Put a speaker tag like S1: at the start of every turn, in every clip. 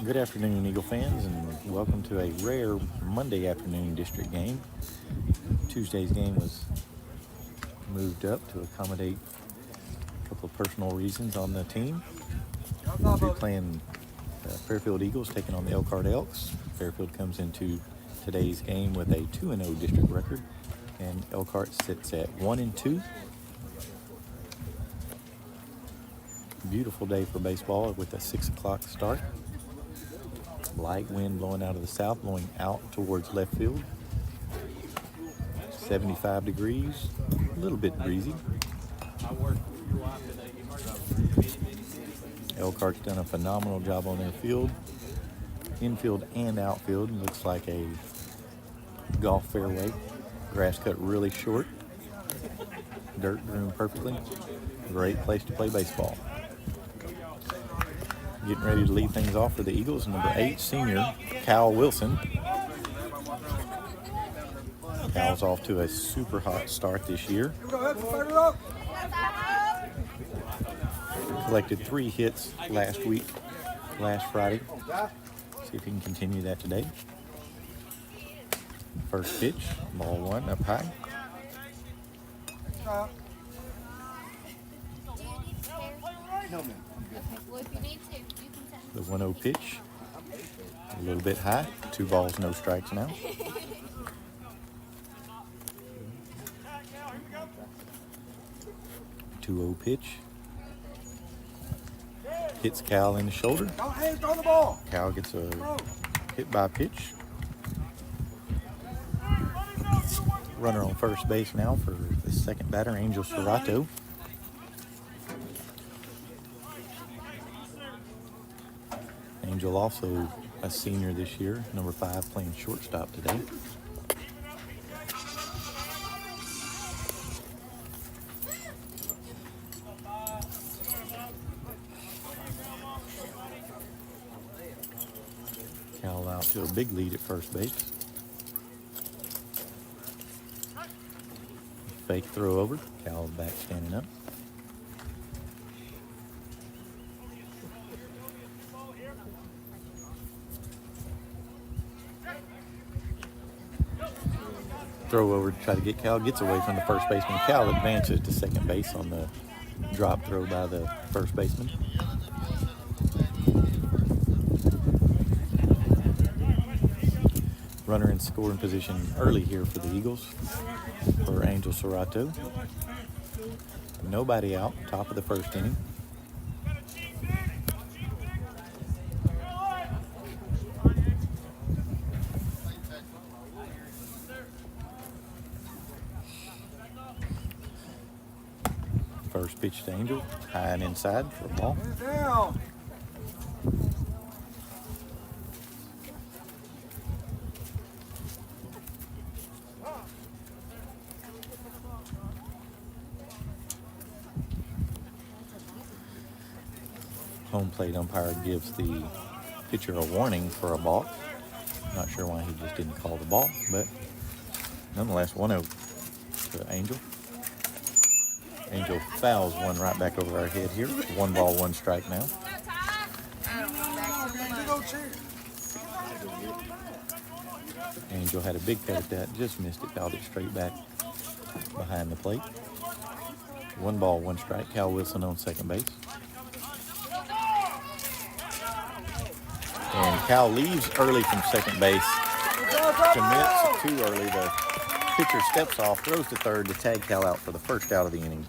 S1: Good afternoon, Eagle fans, and welcome to a rare Monday afternoon district game. Tuesday's game was moved up to accommodate a couple of personal reasons on the team. We'll be playing Fairfield Eagles taking on the Elkhart Elks. Fairfield comes into today's game with a 2-0 district record, and Elkhart sits at 1-2. Beautiful day for baseball with a 6 o'clock start. Light wind blowing out of the south, blowing out towards left field. 75 degrees, a little bit breezy. Elkhart's done a phenomenal job on their field, infield and outfield. Looks like a golf fairway. Grass cut really short, dirt groomed perfectly. Great place to play baseball. Getting ready to lead things off for the Eagles, number 8 senior Cal Wilson. Cal's off to a super hot start this year. Collected 3 hits last Friday. See if he can continue that today. First pitch, ball 1 up high. The 1-0 pitch, a little bit high. 2 balls, no strikes now. Two 2-0 pitch. Hits Cal in the shoulder. Cal gets a hit by pitch. Runner on first base now for the second batter, Angel Serrato. Angel also a senior this year, number 5, playing shortstop today. Cal out to a big lead at first base. Fake throw over. Cal back standing up. Throw over to try to get Cal. Gets away from the first baseman. Cal advances to second base on the drop throw by the first baseman. Runner in scoring position early here for the Eagles for Angel Serrato. Nobody out, top of the first inning. First pitch to Angel, high and inside for a ball. Home plate umpire gives the pitcher a warning for a balk. Not sure why he just didn't call the ball, but nonetheless, 1-0 to Angel. Angel fouls one right back over our head here. 1 ball, 1 strike now. Angel had a big cut at that, just missed it, fouled it straight back behind the plate. 1 ball, 1 strike. Cal Wilson on second base. And Cal leaves early from second base. Commits too early. The pitcher steps off, throws to third to tag Cal out for the first out of the inning.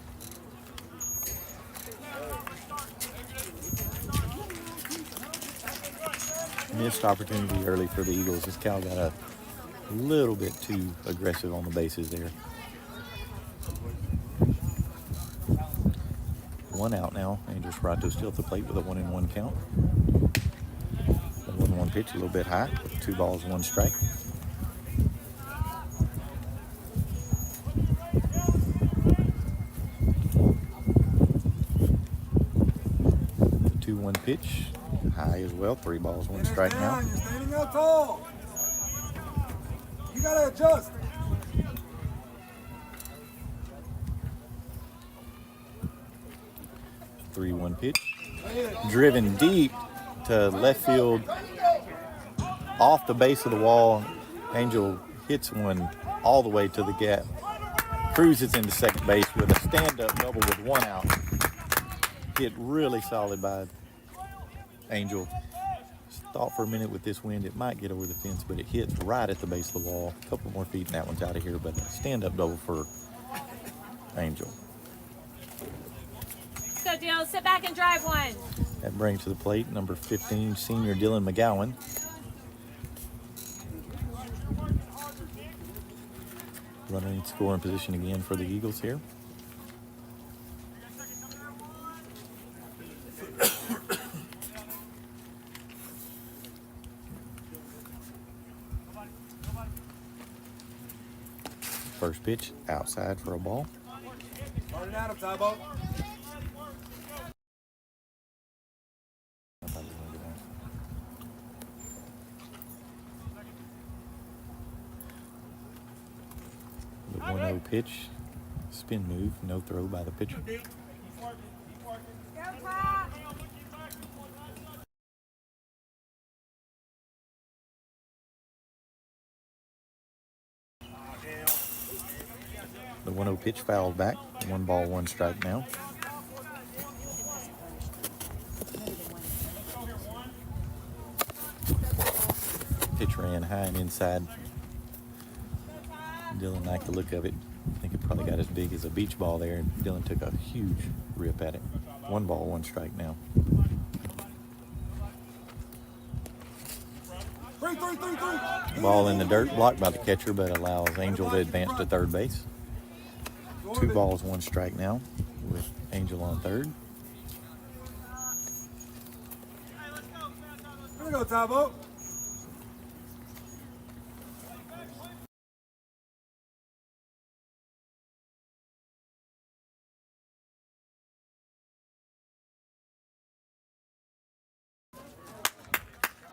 S1: Missed opportunity early for the Eagles as Cal got a little bit too aggressive on the bases there. 1 out now. Angel Serrato still at the plate with a 1-1 count. The 1-1 pitch a little bit high. 2 balls, 1 strike. The 2-1 pitch high as well. 3 balls, 1 strike now.
S2: You're standing up tall. You gotta adjust.
S1: 3-1 pitch. Driven deep to left field, off the base of the wall. Angel hits one all the way to the gap, cruises into second base with a stand-up double with one out. Hit really solid by Angel. Thought for a minute with this wind it might get over the fence, but it hits right at the base of the wall. A couple more feet and that one's out of here, but a stand-up double for Angel.
S3: Let's go, Dill. Sit back and drive one.
S1: That brings to the plate number 15, senior Dylan McGowan. Runner in scoring position again for the Eagles here. First pitch outside for a ball.
S2: Starting out of Tybo.
S1: The 1-0 pitch, spin move, no throw by the pitcher. The 1-0 pitch fouled back. 1 ball, 1 strike now. Pitch ran high and inside. Dylan liked the look of it. I think it probably got as big as a beach ball there. Dylan took a huge rip at it. 1 ball, 1 strike now. Ball in the dirt, blocked by the catcher, but allows Angel to advance to third base. 2 balls, 1 strike now with Angel on third.
S2: Here we go, Tybo.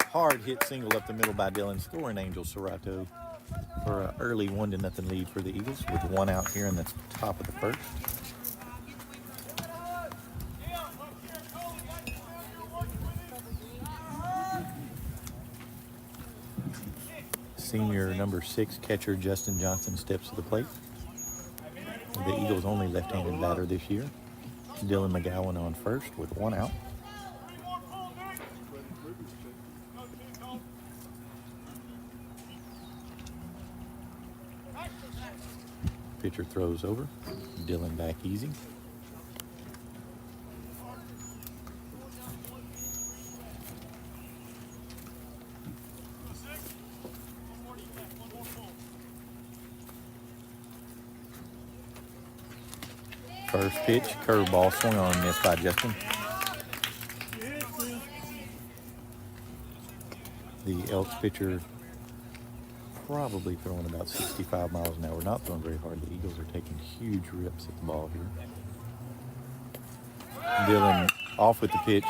S1: Hard hit single up the middle by Dylan, scoring Angel Serrato for an early 1-0 lead for the Eagles with 1 out here in the top of the first. Senior number 6 catcher Justin Johnson steps to the plate. The Eagles' only left-handed batter this year. Dylan McGowan on first with 1 out. Pitcher throws over. Dylan back easy. First pitch, curveball, swung on and missed by Justin. The Elks pitcher probably throwing about 65 miles an hour, not throwing very hard. The Eagles are taking huge rips at the ball here. Dylan off with the pitch.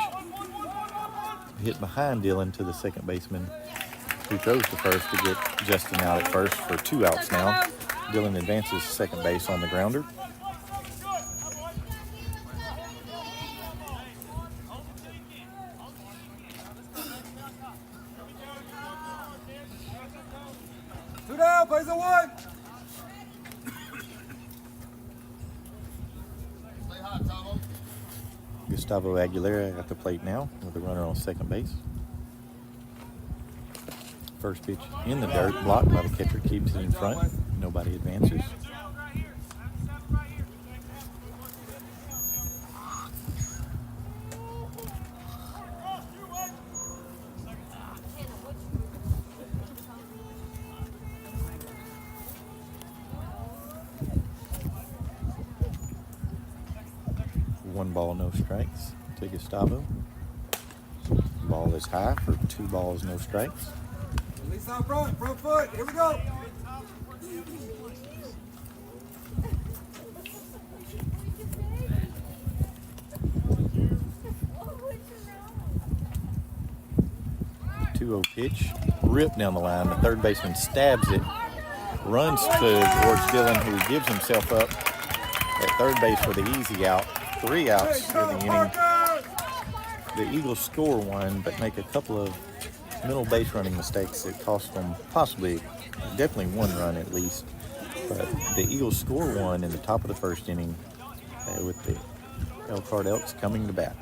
S1: Hit behind Dylan to the second baseman, who throws to first to get Justin out at first for 2 outs now. Dylan advances to second base on the grounder.
S2: Plays a 1.
S1: Gustavo Aguilera at the plate now with the runner on second base. First pitch in the dirt, blocked by the catcher, keeps it in front. Nobody advances. One ball, no strikes to Gustavo. Ball is high for 2 balls, no strikes.
S2: Release out front foot. Here we go.
S1: The 2-0 pitch, ripped down the line. The third baseman stabs it, runs towards Dylan, who gives himself up at third base for the easy out. 3 outs for the inning. the Eagles score one, but make a couple of middle base running mistakes that cost them definitely one run at least. But the Eagles score one in the top of the first inning with the Elkhart Elks coming to bat.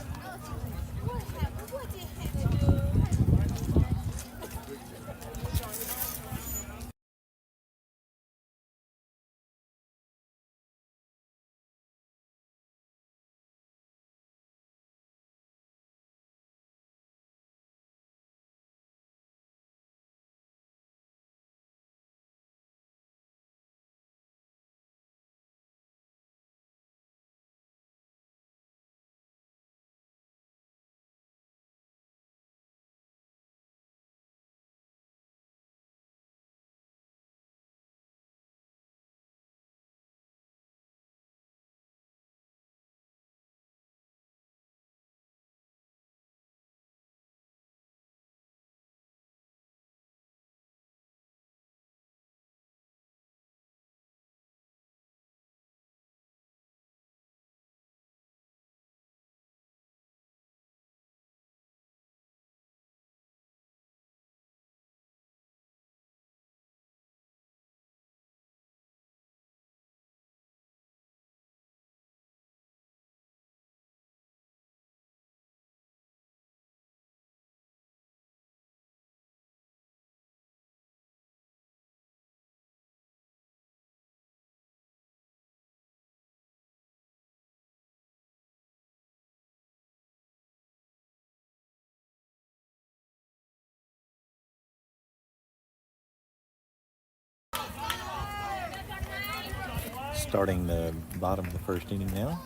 S1: Starting the bottom of the first inning now.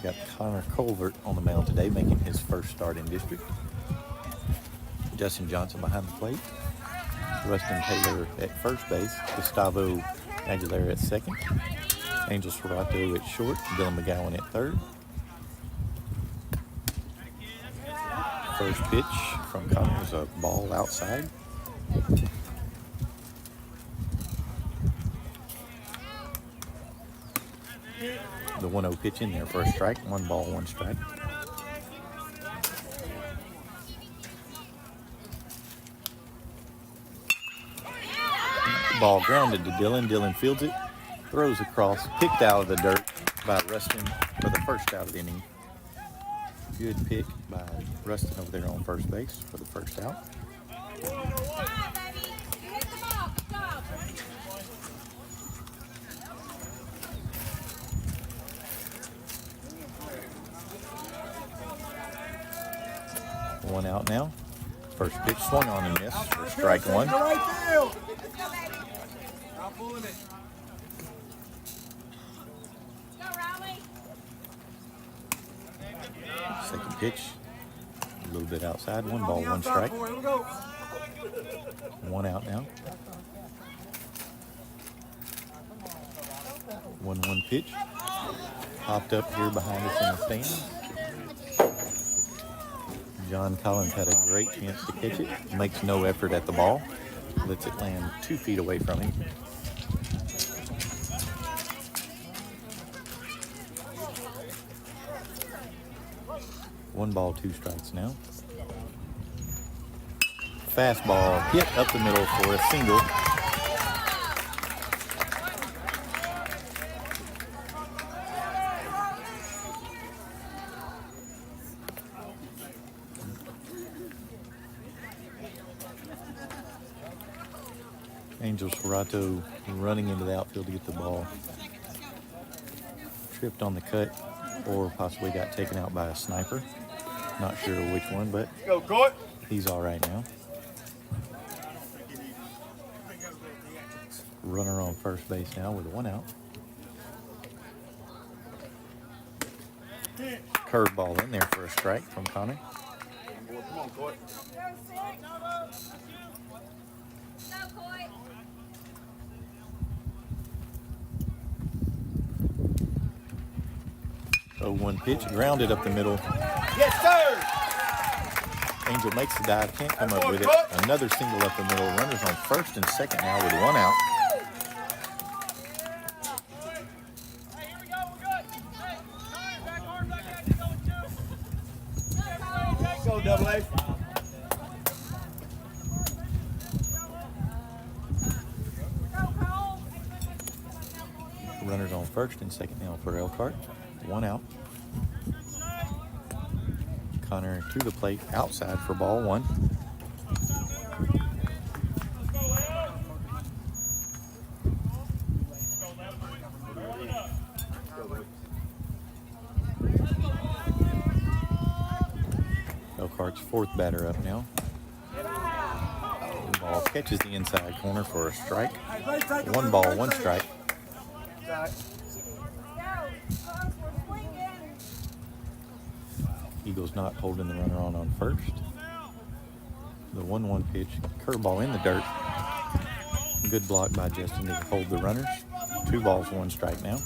S1: Got Connor Colvert on the mound today, making his first start in district. Justin Johnson behind the plate. Rustin Taylor at first base. Gustavo Aguilera at second. Angel Serrato at short. Dylan McGowan at third. First pitch from Connor is a ball outside. The 1-0 pitch in there for a strike. 1 ball, 1 strike. Ball grounded to Dylan. Dylan fields it, throws across, picked out of the dirt by Rustin for the first out of the inning. Good pick by Rustin over there on first base for the first out. One out now. First pitch swung on and missed for strike 1. Second pitch, a little bit outside. 1 ball, 1 strike. 1 out now. 1-1 pitch. Popped up here behind us in the stands. John Collins had a great chance to catch it. Makes no effort at the ball. Lets it land 2 feet away from him. One ball, 2 strikes now. Fastball hit up the middle for a single. Angel Serrato running into the outfield to get the ball. Tripped on the cut or possibly got taken out by a sniper. Not sure which one, but he's all right now. Runner on first base now with 1 out. Curveball in there for a strike from Connor.
S2: Come on, Court.
S1: 0-1 pitch, grounded up the middle.
S2: Yes, sir.
S1: Angel makes the dive, can't come up with it. Another single up the middle. Runners on first and second now with 1 out. first and second now for Elkhart. 1 out. Connor to the plate outside for ball 1. Elkhart's 4th batter up now. The ball catches the inside corner for a strike. 1 ball, 1 strike. Eagles not holding the runner on first. The 1-1 pitch, curveball in the dirt. Good block by Justin to hold the runners. 2 balls, 1 strike now.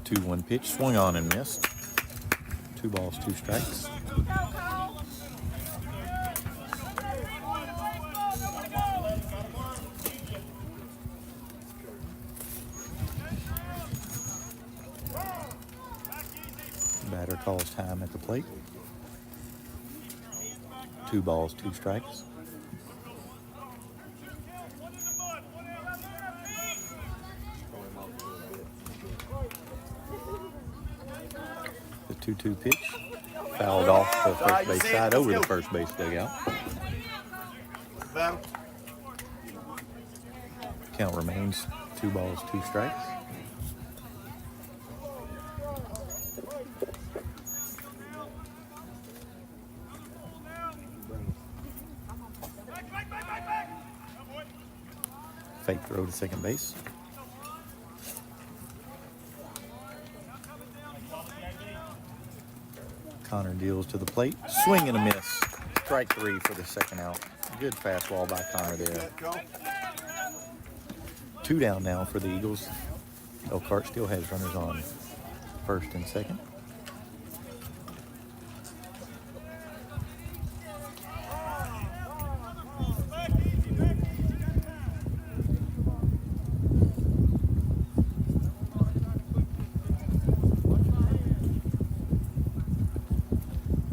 S1: The 2-1 pitch, swung on and missed. 2 balls, 2 strikes. Batter calls time at the plate. 2 balls, 2 strikes. The 2-2 pitch fouled off the first base side over the first base dugout. Count remains 2 balls, 2 strikes. Fake throw to second base. Connor deals to the plate. Swing and a miss. Strike 3 for the second out. Good fastball by Connor there. 2 down now for the Eagles. Elkhart still has runners on first and second.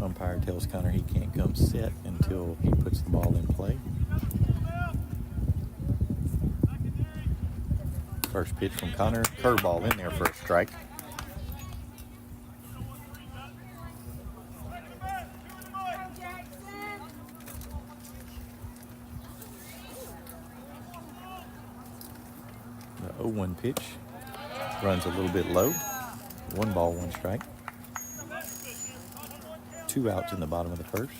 S1: Umpire tells Connor he can't come set until he puts the ball in play. First pitch from Connor, curveball in there for a strike. The 0-1 pitch runs a little bit low. 1 ball, 1 strike. 2 outs in the bottom of the first.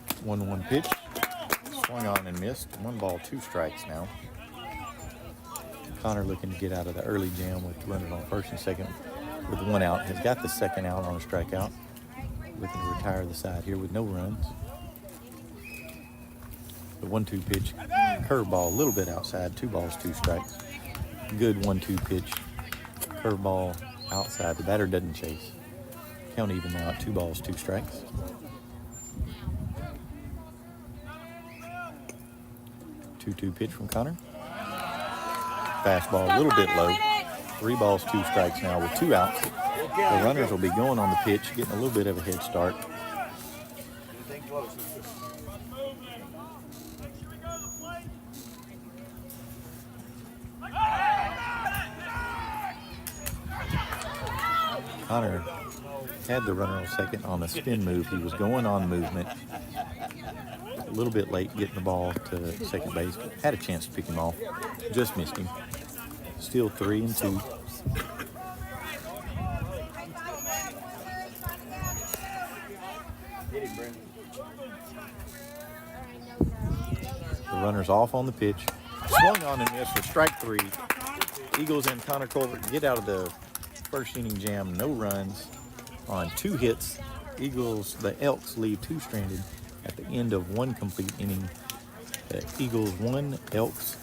S1: The 1-1 pitch, swung on and missed. 1 ball, 2 strikes now. Connor looking to get out of the early jam with runners on first and second with 1 out. Has got the second out on a strikeout. Looking to retire the side here with no runs. The 1-2 pitch, curveball a little bit outside. 2 balls, 2 strikes. Good 1-2 pitch, curveball outside. The batter doesn't chase. Count even now at 2 balls, 2 strikes. Two pitch from Connor. Fastball a little bit low. 3 balls, 2 strikes now with 2 outs. The runners will be going on the pitch, getting a little bit of a head start. Connor had the runner on second on a spin move. He was going on movement. A little bit late getting the ball to second base. Had a chance to pick him off. Just missed him. Still 3-2. The runner's off on the pitch. Swung on and missed for strike 3. Eagles and Connor Colbert get out of the first inning jam. No runs on 2 hits. The Elks leave 2 stranded at the end of 1 complete inning. The Eagles 1, Elks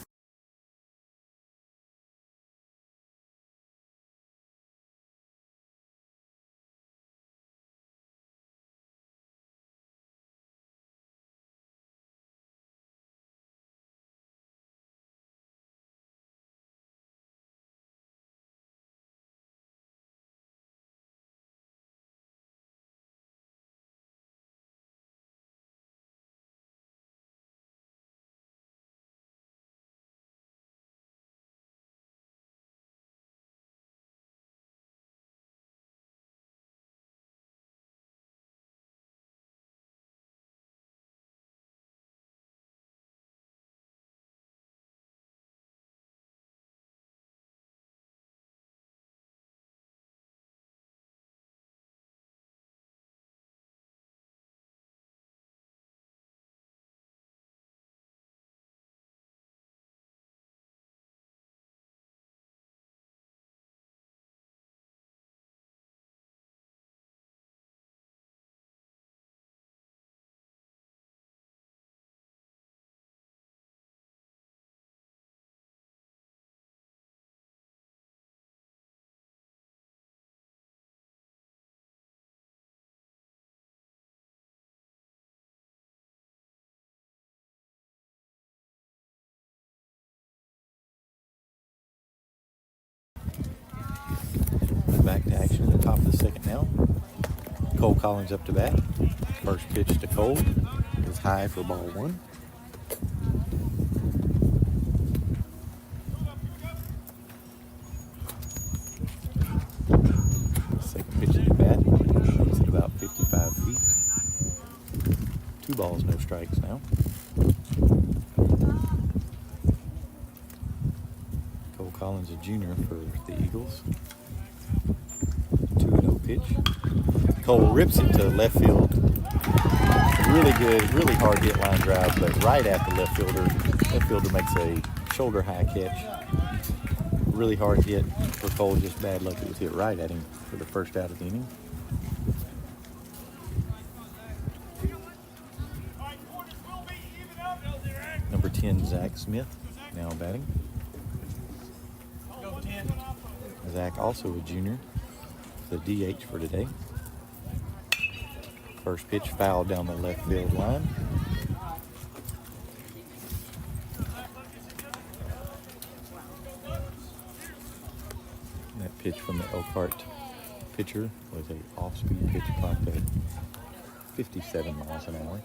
S1: action in the top of the second now. Cole Collins up to bat. First pitch to Cole is high for ball one. Second pitch to the bat. It's at about 55 feet. 2 balls, no strikes now. Cole Collins, a junior for the Eagles. 2-0 pitch. Cole rips it to left field. Really good, really hard hit line drive, but right at the left fielder. Left fielder makes a shoulder high catch. Really hard hit for Cole, just bad luck. It was hit right at him for the first out of the inning. Number 10, Zach Smith, now batting. Zach, also a junior, the DH for today. First pitch fouled down the left field line. That pitch from the Elkhart pitcher was an off-speed pitch clocked at 57 miles an hour.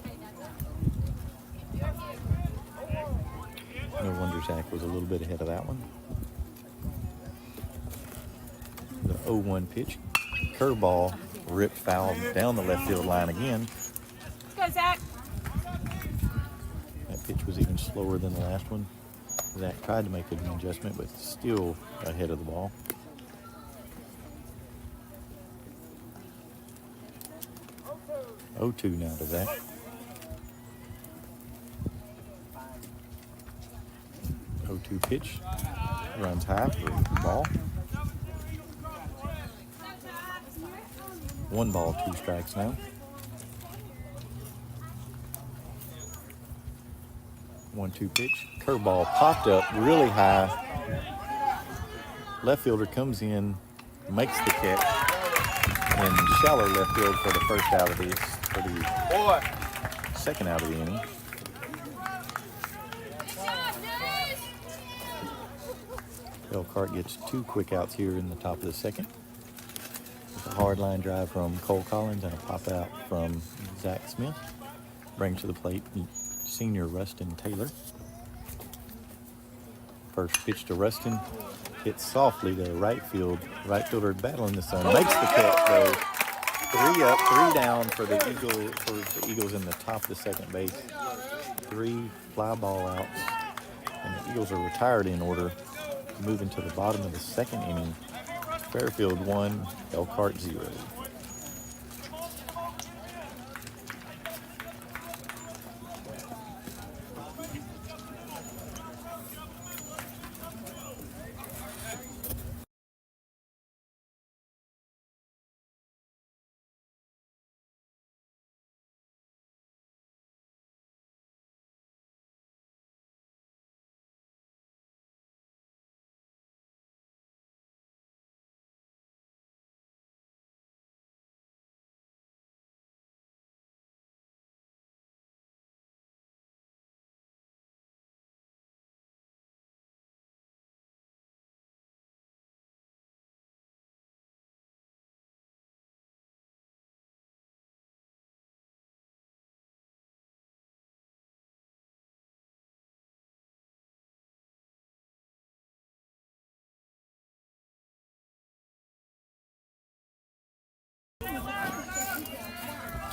S1: No wonder Zach was a little bit ahead of that one. The 0-1 pitch, curveball, ripped foul down the left field line again.
S3: Go, Zach.
S1: That pitch was even slower than the last one. Zach tried to make an adjustment, but still ahead of the ball. Oh, 2 now to Zach. 0-2 pitch, runs high for the ball. 1 ball, 2 strikes now. 1-2 pitch, curveball popped up really high. Left fielder comes in, makes the catch, and shallow left field for the first out of the second out of the inning. Elkhart gets 2 quick outs here in the top of the second. With a hard line drive from Cole Collins and a pop out from Zach Smith. Brings to the plate senior Rustin Taylor. First pitch to Rustin, hits softly to right field. Right fielder battling the sun, makes the catch though. 3 up, 3 down for the Eagles in the top of the second base. 3 fly ball outs, and the Eagles are retired in order. Moving to the bottom of the second inning. Fairfield 1, Elkhart 0.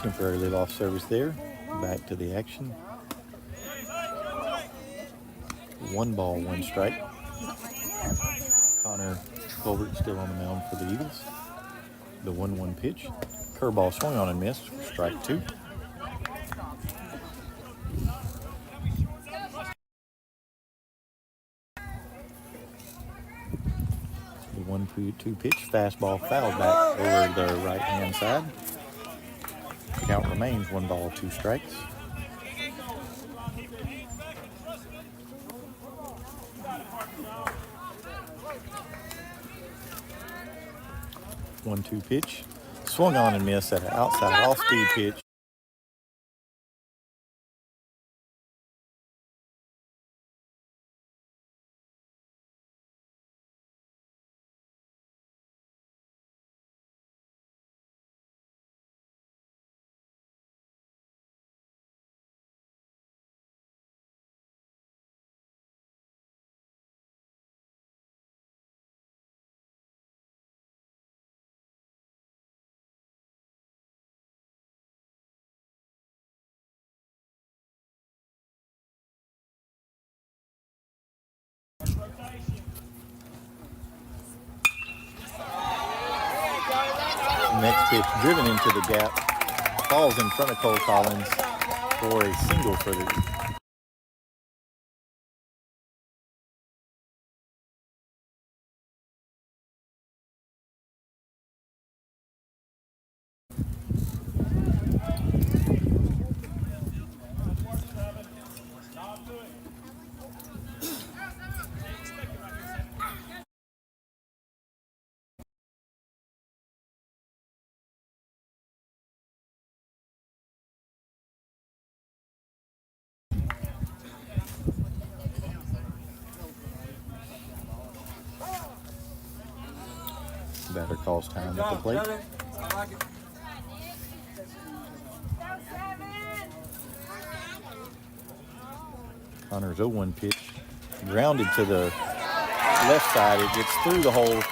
S1: Temporary leadoff service there. Back to the action. 1 ball, 1 strike. Connor Colbert still on the mound for the Eagles. The 1-1 pitch. Curveball swung on and missed. Strike 2. The 1-2 pitch. Fastball fouled back over the right-hand side. Count remains 1 ball, 2 strikes. One-two pitch, swung on and missed at an outside off-speed pitch. next pitch driven into the gap, falls in front of Cole Collins for a single for the batter calls time at the plate.
S2: I like it.
S1: Connor's 0-1 pitch, grounded to the left side. It gets through the hole.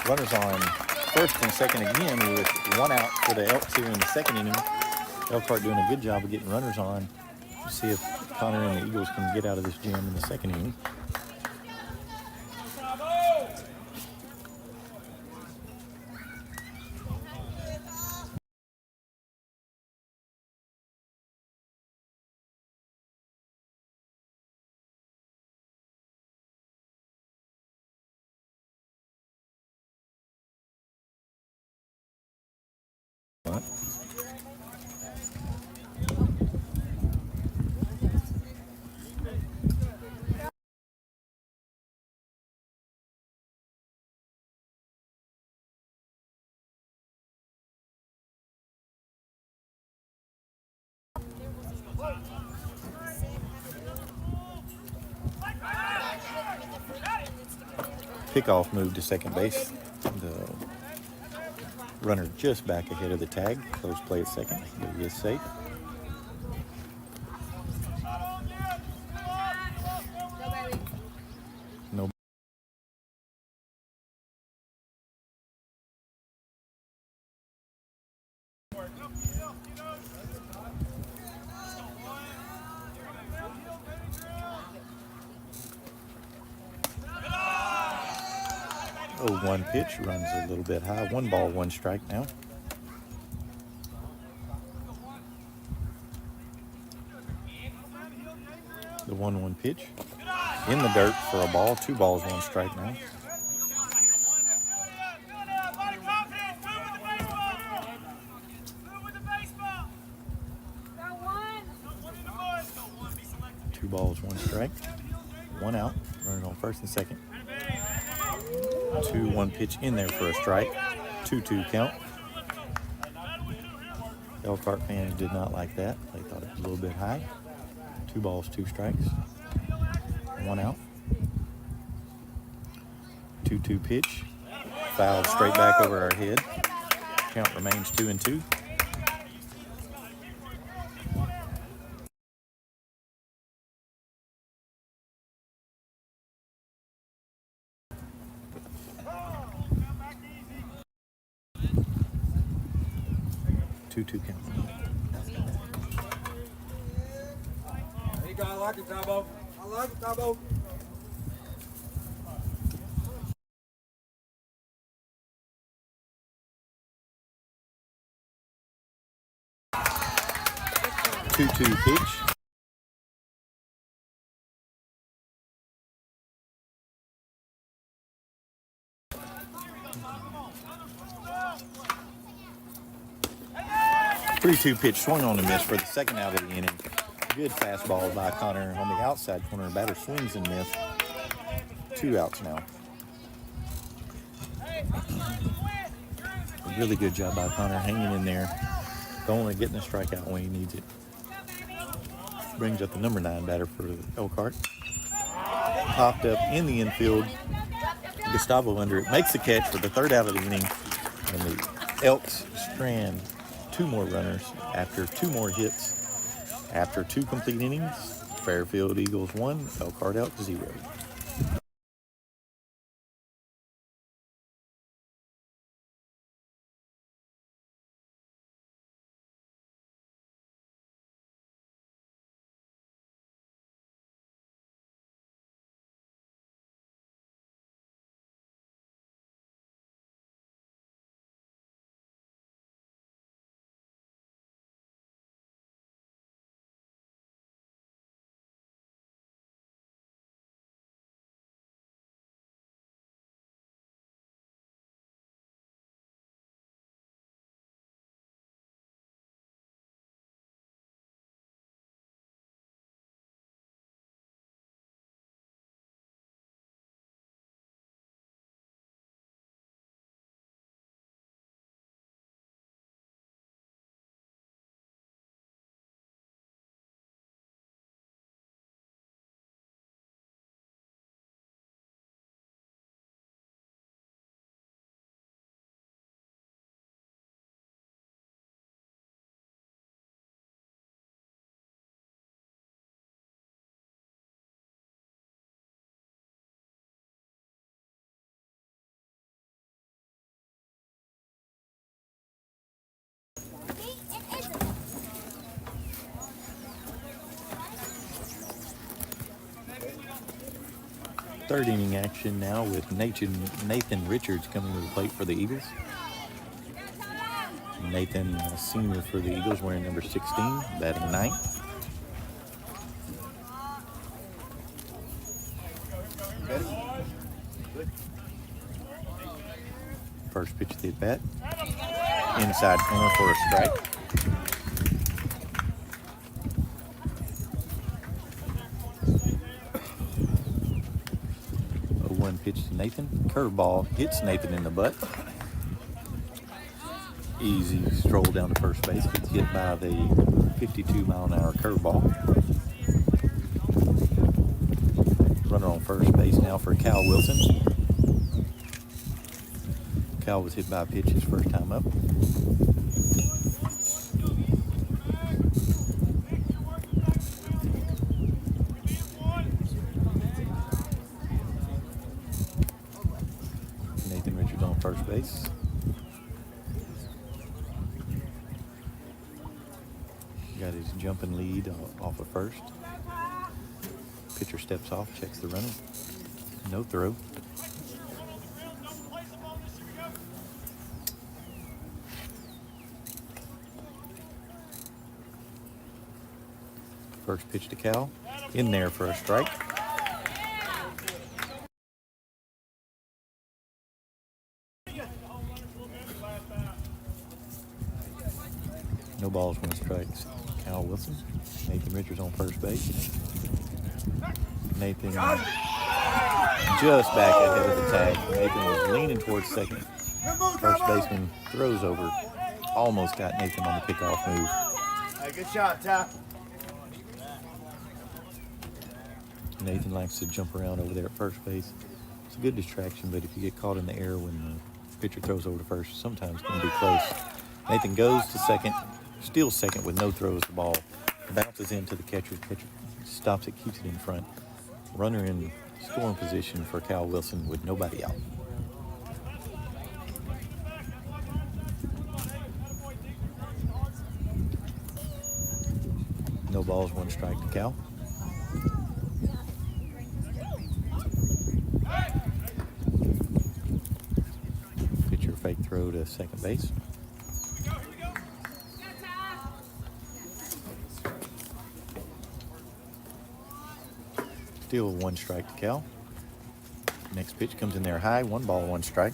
S1: Runners on first and second again with one out for the Elks here in the second inning. Elkhart doing a good job of getting runners on. Let's see if Connor and the Eagles can get out of this jam in the second inning. Pickoff moved to second base. The runner just back ahead of the tag. Close play at second, but he is safe. No. Oh, 1 pitch runs a little bit high. 1 ball, 1 strike now. The 1-1 pitch in the dirt for a ball. 2 balls, 1 strike now. Two balls, 1 strike. 1 out. Running on first and second. 2-1 pitch in there for a strike. 2-2 count. Elkhart fans did not like that. They thought it was a little bit high. 2 balls, 2 strikes. 1 out. 2-2 pitch. Fouled straight back over our head. Count remains 2-2. Two count.
S2: There you go. I like it, Tabo. I like it, Tabo.
S1: Two pitch. Three-two pitch swung on and miss for the second out of the inning. Good fastball by Connor on the outside corner. Batter swings and miss. 2 outs now. A really good job by Connor hanging in there. Only getting a strikeout when he needs it. Brings up the number 9 batter for Elkhart. Popped up in the infield. Gustavo under it. Makes the catch for the 3rd out of the inning. And the Elks strand 2 more runners after 2 more hits. After 2 complete innings, Fairfield Eagles 1, Elkhart Elks 0. third inning action now with Nathan Richards coming to the plate for the Eagles. Nathan, a senior for the Eagles, wearing number 16, batting ninth. First pitch to the bat. Inside corner for a strike. One pitch to Nathan. Curveball hits Nathan in the butt. Easy stroll down to first base. Gets hit by the 52-mile-an-hour curveball. Runner on first base now for Cal Wilson. Cal was hit by a pitch his first time up. Nathan Richards on first base. Got his jumping lead off of first. Pitcher steps off, checks the runner. No throw. First pitch to Cal. In there for a strike. No balls, no strikes. Cal Wilson. Nathan Richards on first base. Nathan just back ahead of the tag. Nathan was leaning towards second. First baseman throws over. Almost got Nathan on the pickoff move.
S2: Hey, good shot, Ty.
S1: Nathan likes to jump around over there at first base. It's a good distraction, but if you get caught in the air when the pitcher throws over to first, sometimes it can be close. Nathan goes to second, steals second with no throws. The ball bounces into the catcher. Catcher stops it, keeps it in front. Runner in scoring position for Cal Wilson with nobody out. No balls, one strike to Cal. Pitcher fake throw to second base. Still one strike to Cal. Next pitch comes in there high. 1 ball, 1 strike.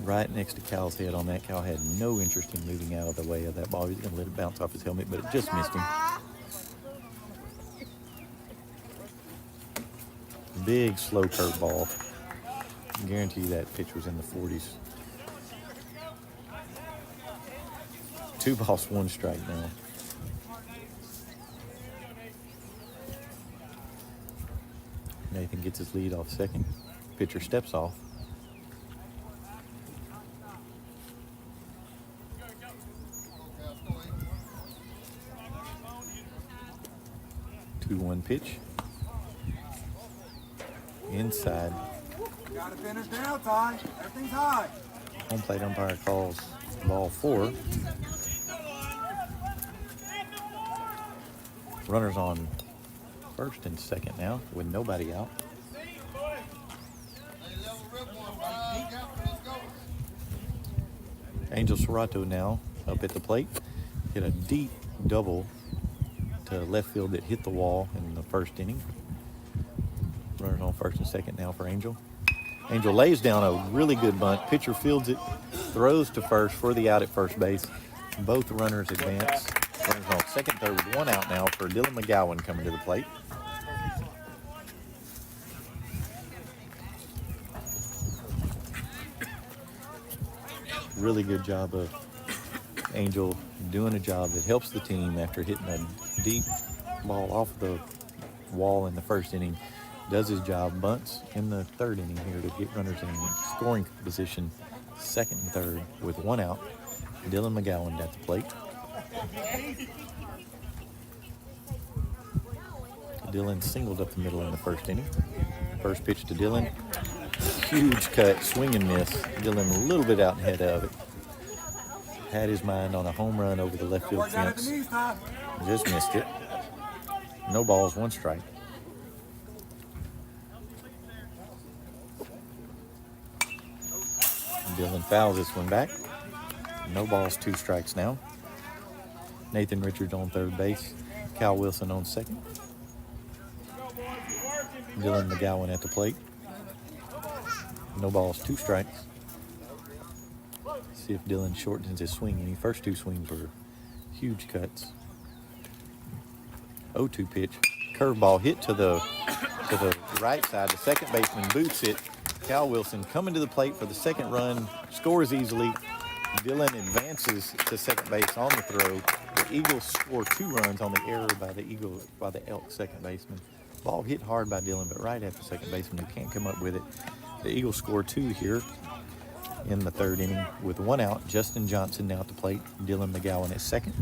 S1: Right next to Cal's head on that. Cal had no interest in moving out of the way of that ball. He was going to let it bounce off his helmet, but it just missed him. Big, slow curveball. I guarantee you that pitch was in the 40s. 2 balls, 1 strike now. Nathan gets his lead off second. Pitcher steps off. Two-one pitch. Inside.
S2: Gotta finish now, Ty. Everything's high.
S1: Home plate umpire calls ball 4. Runners on first and second now with nobody out. Angel Serrato now up at the plate. Hit a deep double to left field that hit the wall in the first inning. Runners on first and second now for Angel. Angel lays down a really good bunt. Pitcher fields it, throws to first for the out at first base. Both runners advance. Runners on second, third with 1 out now for Dylan McGowan coming to the plate. Really good job of Angel doing a job that helps the team after hitting a deep ball off the wall in the first inning. Does his job, bunts in the third inning here to get runners in scoring position, second and third with 1 out. Dylan McGowan at the plate. Dylan singled up the middle in the first inning. First pitch to Dylan. Huge cut, swing and miss. Dylan a little bit out ahead of it. Had his mind on a home run over the left field fence. Just missed it. No balls, 1 strike. Dylan fouls this one back. No balls, 2 strikes now. Nathan Richards on third base. Cal Wilson on second. Dylan McGowan at the plate. No balls, 2 strikes. See if Dylan shortens his swing. Any first 2 swings were huge cuts. 0-2 pitch. Curveball hit to the right side. The second baseman boots it. Cal Wilson coming to the plate for the second run. Scores easily. Dylan advances to second base on the throw. The Eagles score 2 runs on the error by the Elks second baseman. Ball hit hard by Dylan, but right at the second baseman who can't come up with it. The Eagles score 2 here in the 3rd inning with 1 out. Justin Johnson now at the plate. Dylan McGowan at second.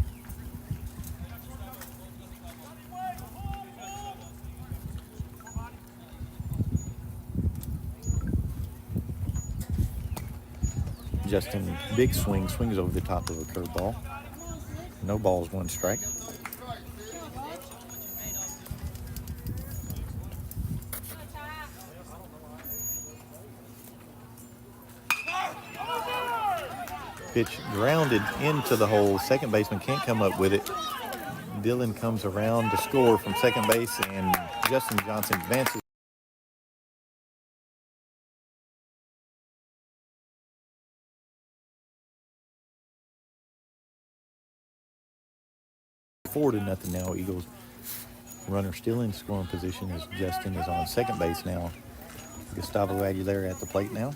S1: Justin, big swing, swings over the top of a curveball. No balls, 1 strike. Pitch grounded into the hole. Second baseman can't come up with it. Dylan comes around to score from second base, and Justin Johnson advances. Four to nothing now. Eagles runner still in scoring position as Justin is on second base now. Gustavo Aguilera at the plate now.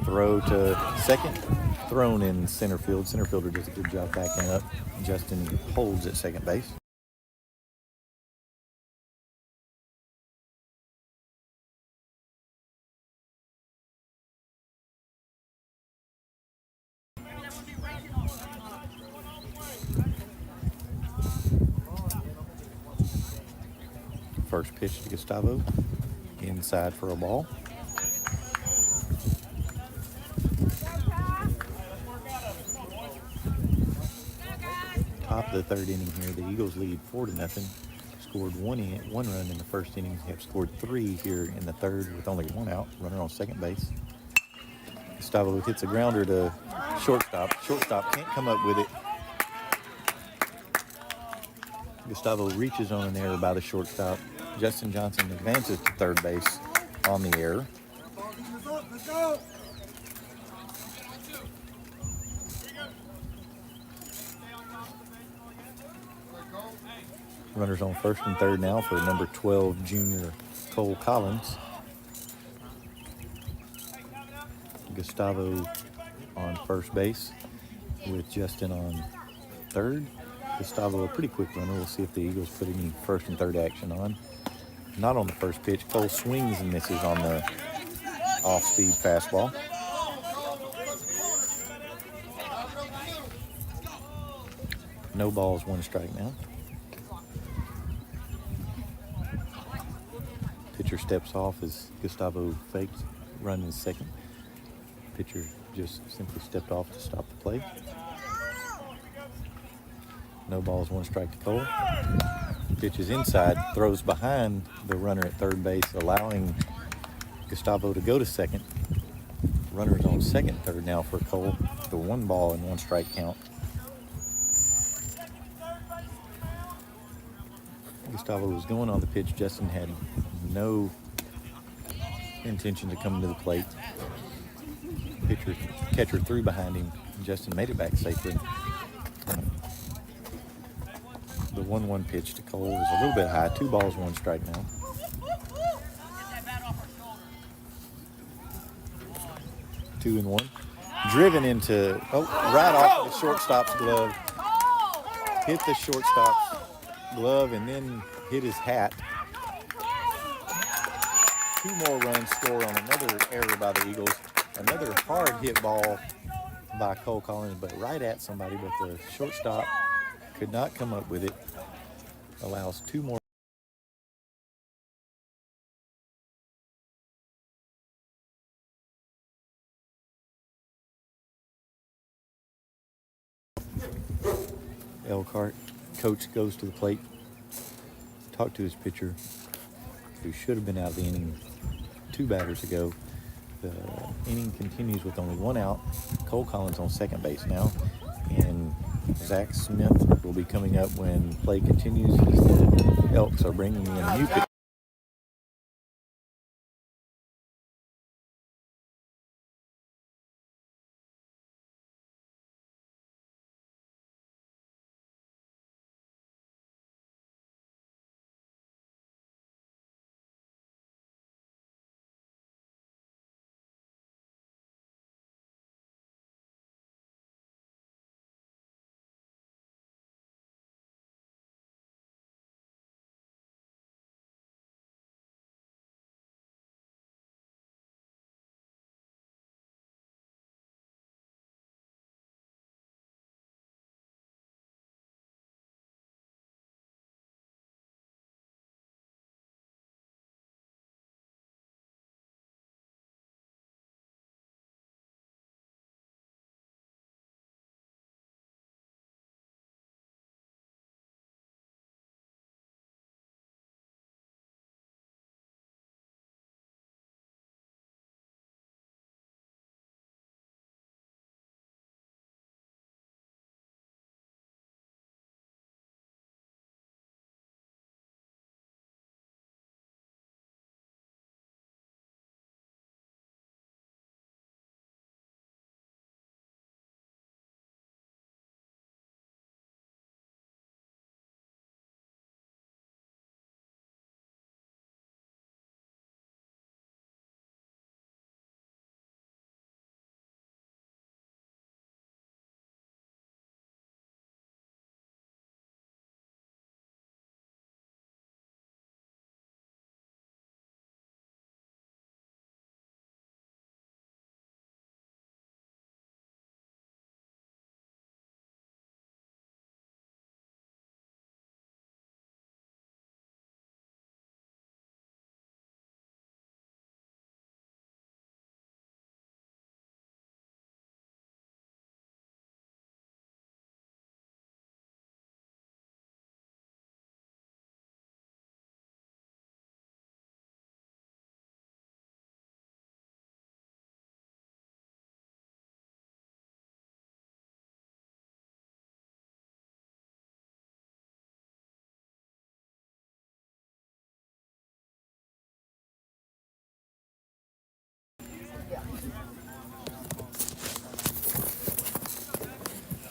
S1: Throw to second, thrown in center field. Center fielder does a good job backing up. Justin holds at second base. First pitch to Gustavo, inside for a ball. Top of the 3rd inning here, the Eagles lead 4-0. Scored one run in the 1st inning. Have scored 3 here in the 3rd with only 1 out. Runner on second base. Gustavo hits a grounder to shortstop. Shortstop can't come up with it. Gustavo reaches on an error by the shortstop. Justin Johnson advances to third base on the error.
S2: Let's go.
S1: Runners on first and third now for number 12 junior Cole Collins. Gustavo on first base with Justin on third. Gustavo, a pretty quick runner. We'll see if the Eagles put any first and third action on. Not on the first pitch. Cole swings and misses on the off-speed fastball. No balls, 1 strike now. Pitcher steps off as Gustavo fakes running second. Pitcher just simply stepped off to stop the play. No balls, 1 strike to Cole. Pitch is inside, throws behind the runner at third base, allowing Gustavo to go to second. Runners on second, third now for Cole. The 1 ball and 1 strike count. Gustavo was going on the pitch. Justin had no intention to come to the plate. Catcher threw behind him. Justin made it back safely. The 1-1 pitch to Cole is a little bit high. 2 balls, 1 strike now. Two and 1. Driven into, right off the shortstop's glove. Hit the shortstop's glove and then hit his hat. 2 more runs score on another error by the Eagles. Another hard hit ball by Cole Collins, but right at somebody, but the shortstop could not come up with it. Allows 2 more. Elkhart. Coach goes to the plate, talked to his pitcher, who should have been out of the inning 2 batters ago. The inning continues with only 1 out. Cole Collins on second base now, and Zach Smith will be coming up when play continues as the Elks are bringing in a new pitcher.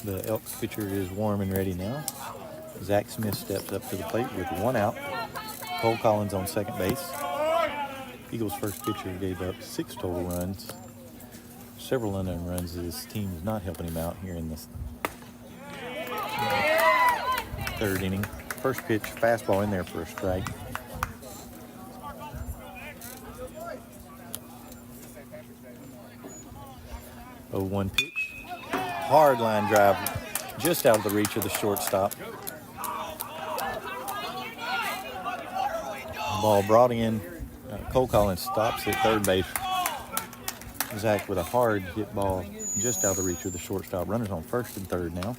S1: The Elks pitcher is warm and ready now. Zach Smith steps up to the plate with 1 out. Cole Collins on second base. Eagles' first pitcher gave up 6 total runs. Several unearned runs. His team is not helping him out here in this 3rd inning. First pitch, fastball in there for a strike. 0-1 pitch. Hard line drive just out of the reach of the shortstop. Ball brought in. Cole Collins stops at third base. Zach with a hard hit ball just out of the reach of the shortstop. Runners on first and third now.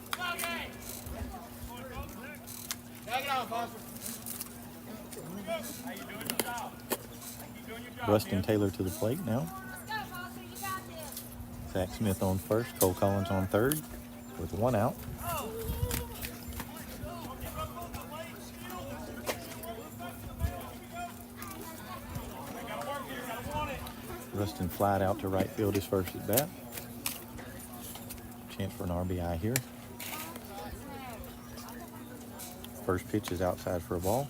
S1: Rustin Taylor to the plate now. Zach Smith on first, Cole Collins on third with 1 out. Rustin flied out to right field his first at bat. Chance for an RBI here. First pitch is outside for a ball.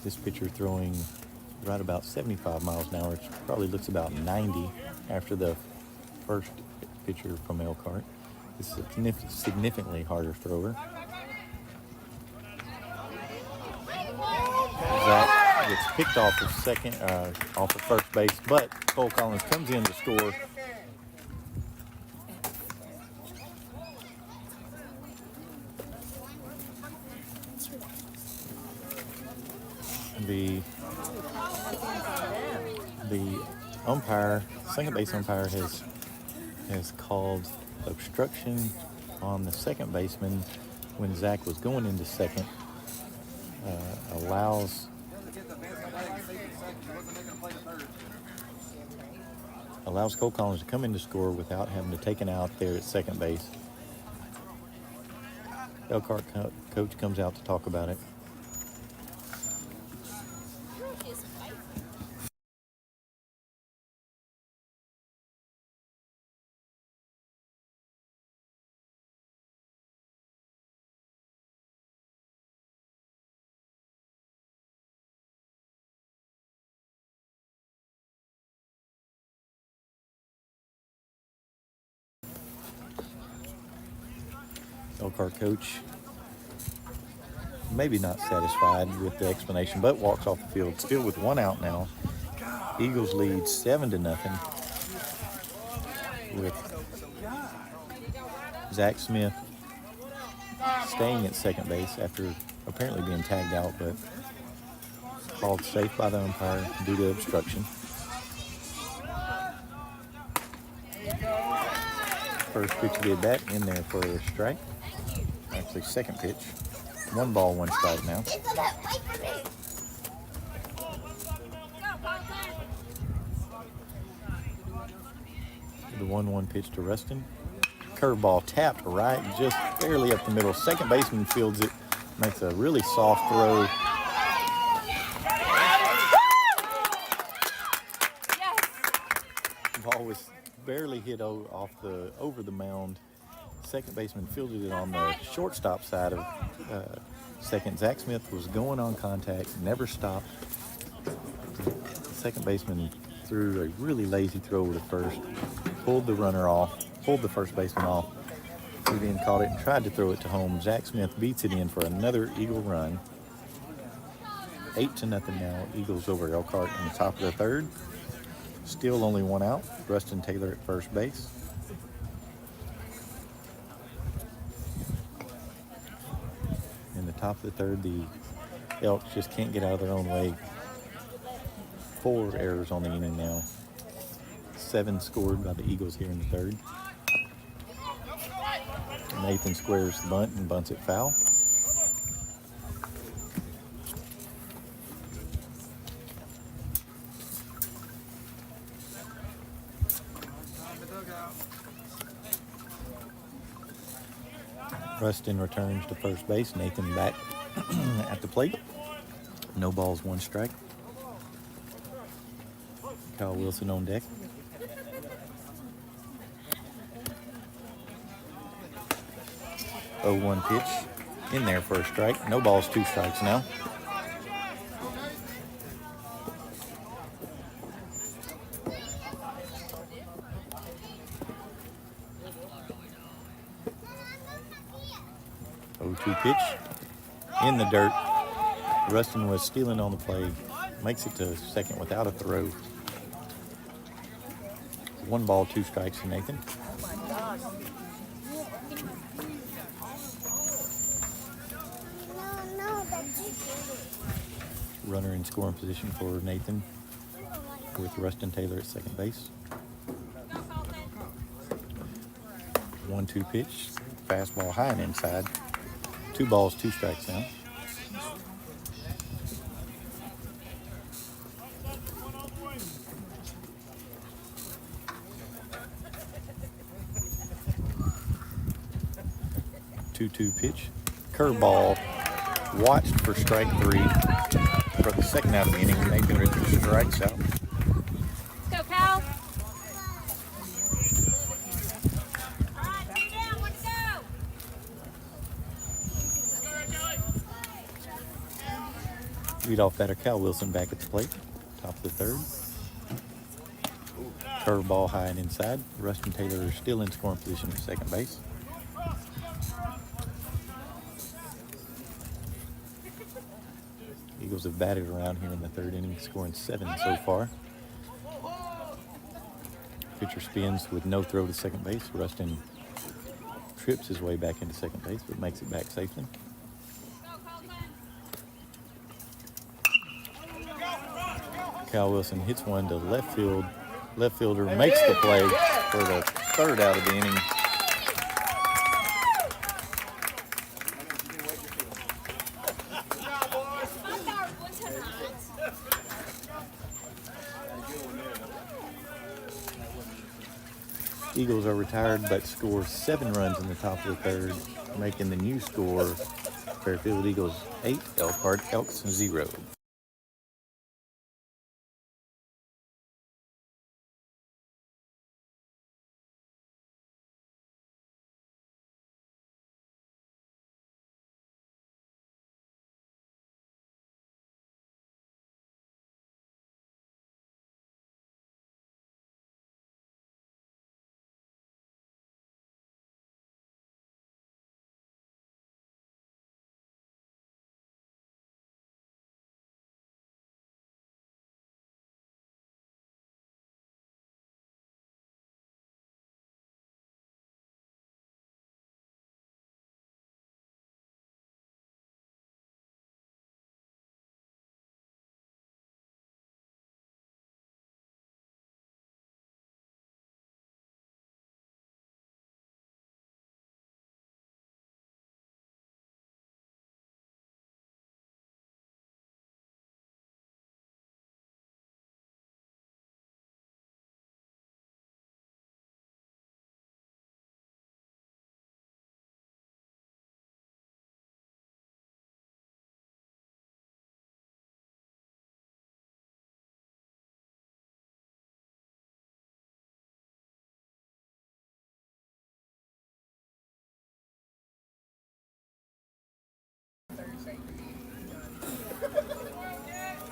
S1: This pitcher throwing right about 75 miles an hour. It probably looks about 90 after the first pitcher from Elkhart. This is a significantly harder thrower. Zach gets picked off of second, off of first base, but Cole Collins comes in to score. The umpire, second base umpire, has called obstruction on the second baseman when Zach was going into second. Allows Cole Collins to come in to score without having to take an out there at second base. Elkhart coach comes out to talk about it. Elkhart coach maybe not satisfied with the explanation, but walks off the field still with one out now. Eagles lead 7-0 with Zach Smith staying at second base after apparently being tagged out, but called safe by the umpire due to obstruction. First pitch of the at bat in there for a strike. Actually, second pitch. 1 ball, 1 strike now. The 1-1 pitch to Rustin. Curveball tapped right, just barely up the middle. Second baseman fields it, makes a really soft throw. Yes. Ball was barely hit over the mound. Second baseman fielded it on the shortstop side of second. Zach Smith was going on contact, never stopped. Second baseman threw a really lazy throw over to first, pulled the runner off, pulled the first baseman off. He then caught it and tried to throw it to home. Zach Smith beats it in for another Eagle run. 8-0 now. Eagles over Elkhart in the top of the third. Still only 1 out. Rustin Taylor at first base. In the top of the third, the Elks just can't get out of their own way. 4 errors on the inning now. 7 scored by the Eagles here in the third. Nathan squares the bunt and bunts it foul. Rustin returns to first base. Nathan back at the plate. No balls, 1 strike. Kyle Wilson on deck. Oh, 1 pitch in there for a strike. No balls, 2 strikes now. Oh, 2 pitch in the dirt. Rustin was stealing on the play. Makes it to second without a throw. 1 ball, 2 strikes to Nathan. Runner in scoring position for Nathan with Rustin Taylor at second base. 1-2 pitch. Fastball high and inside. 2 balls, 2 strikes now. Two pitch. Curveball. Watched for strike 3 for the second out of the inning. Nathan Richards strikes out.
S3: Let's go, Cal. All right, stay down. Let's go.
S1: Leadoff batter Cal Wilson back at the plate. Top of the third. Curveball high and inside. Rustin Taylor is still in scoring position at second base. Eagles have batted around here in the third inning, scoring 7 so far. Pitcher spins with no throw to second base. Rustin trips his way back into second base, but makes it back safely. Cal Wilson hits one to left field. Left fielder makes the play for the third out of the inning. Eagles are retired but score 7 runs in the top of the third, making the new score Fairfield Eagles 8, Elkhart Elks 0.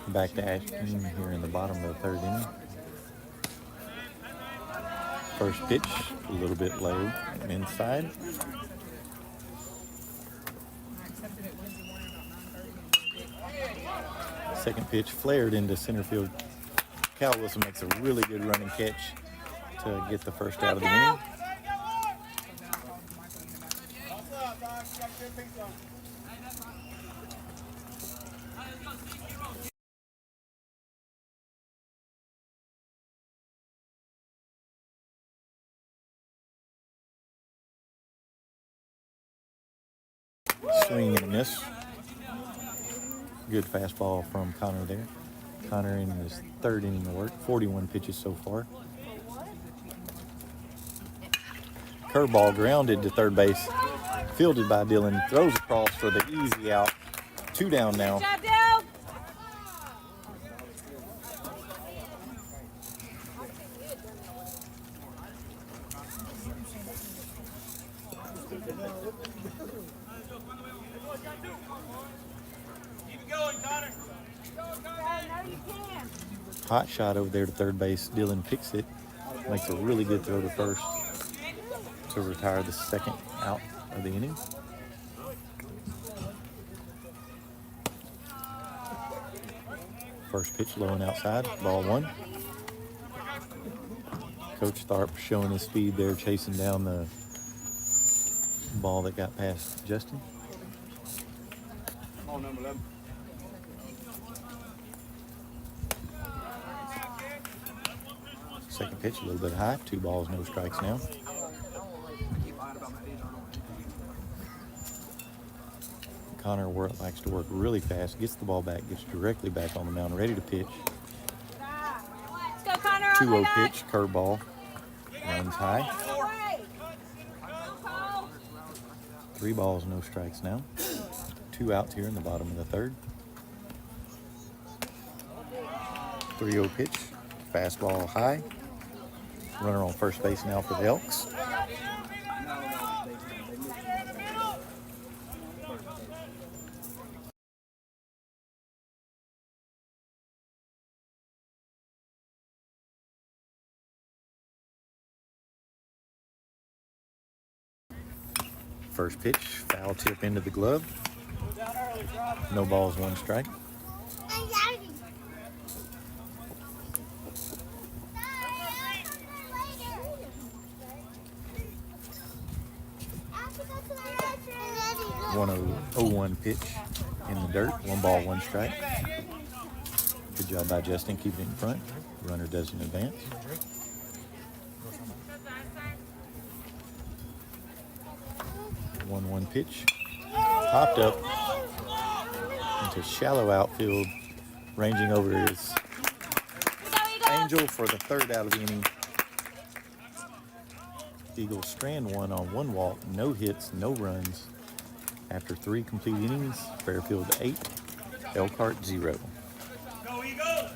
S1: Back to Ashton here in the bottom of the third inning. First pitch, a little bit low inside. Second pitch flared into center field. Cal Wilson makes a really good running catch to get the first out of the inning. Swing and a miss. Good fastball from Connor there. Connor in his third inning of work, 41 pitches so far. Curveball grounded to third base. Fielded by Dylan. Throws across for the easy out. 2 down now.
S3: Good job, Dale.
S1: Hot shot over there to third base. Dylan picks it. Makes a really good throw to first to retire the second out of the inning. First pitch low and outside. Ball 1. Coach Tharp showing his speed there, chasing down the ball that got past Justin.
S2: Ball number 11.
S1: Second pitch a little bit high. 2 balls, no strikes now. Connor likes to work really fast, gets the ball back, gets directly back on the mound, ready to pitch.
S3: Let's go, Connor.
S1: 2-0 pitch, curveball, runs high. 3 balls, no strikes now. 2 outs here in the bottom of the third. 3-0 pitch, fastball high. Runner on first base now for the Elks. First pitch, foul tip into the glove. No balls, 1 strike. One 0-1 pitch in the dirt. 1 ball, 1 strike. Good job by Justin keeping it in front. Runner doesn't advance. 1-1 pitch. Popped up into shallow outfield. Ranging over is Angel for the 3rd out of the inning. Eagles strand one on one walk, no hits, no runs. After 3 complete innings, Fairfield 8, Elkhart 0.
S2: Go Eagles!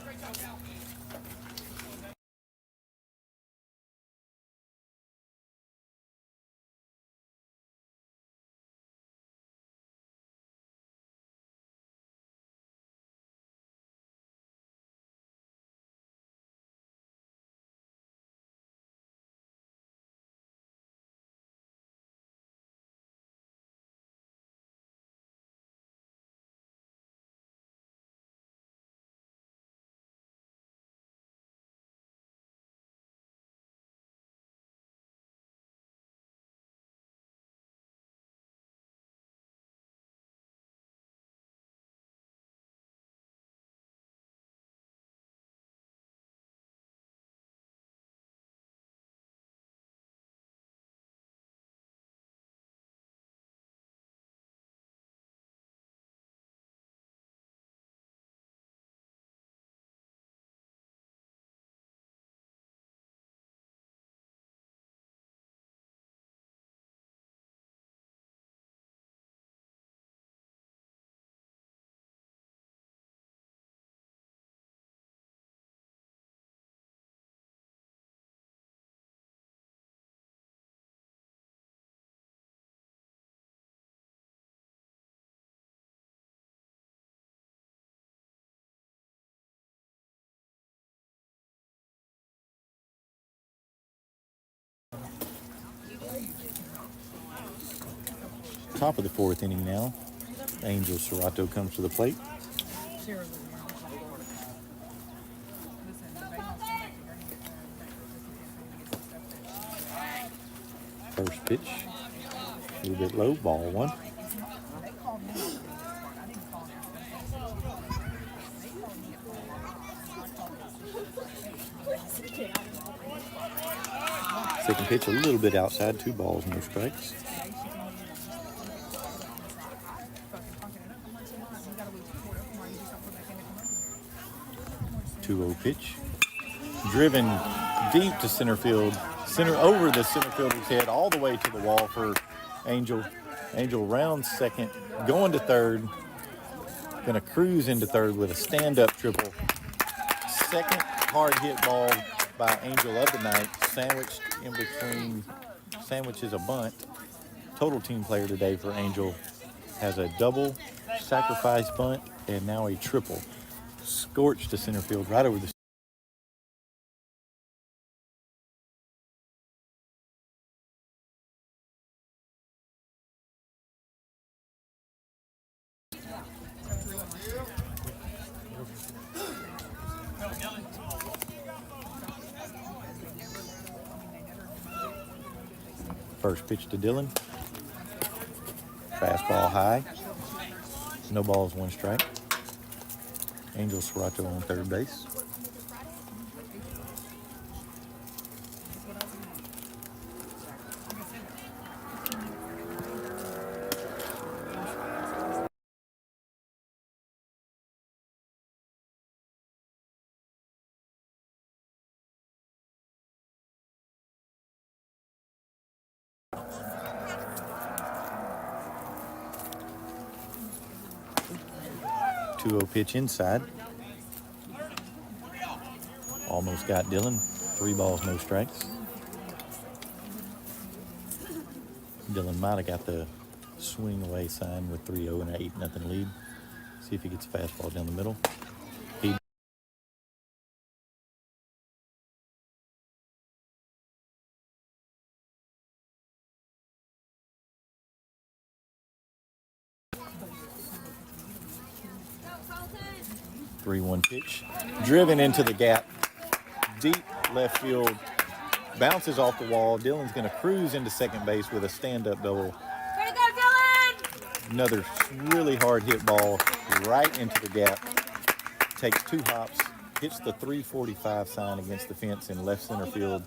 S1: Top of the 4th inning now. Angel Serrato comes to the plate. First pitch, a little bit low, ball 1. Second pitch, a little bit outside, 2 balls, no strikes. 2-0 pitch. Driven deep to center field. Over the center fielder's head, all the way to the wall for Angel. Angel rounds second, going to third. Gonna cruise into third with a stand-up triple. Second hard hit ball by Angel of the night. Sandwiched in between, sandwiches a bunt. Total team player today for Angel has a double, sacrifice bunt, and now a triple. Scorched to center field right over the first pitch to Dylan. Fastball high. No balls, 1 strike. Angel Serrato on third base. Two-0 pitch inside. Almost got Dylan. 3 balls, no strikes. Dylan might have got the swing away sign with 3-0 and an 8-0 lead. See if he gets a fastball down the middle. He .3-1 pitch. Driven into the gap. Deep left field. Bounces off the wall. Dylan's going to cruise into second base with a stand-up double.
S3: Way to go, Dylan!
S1: Another really hard hit ball right into the gap. Takes 2 hops. Hits the 345 sign against the fence in left center field.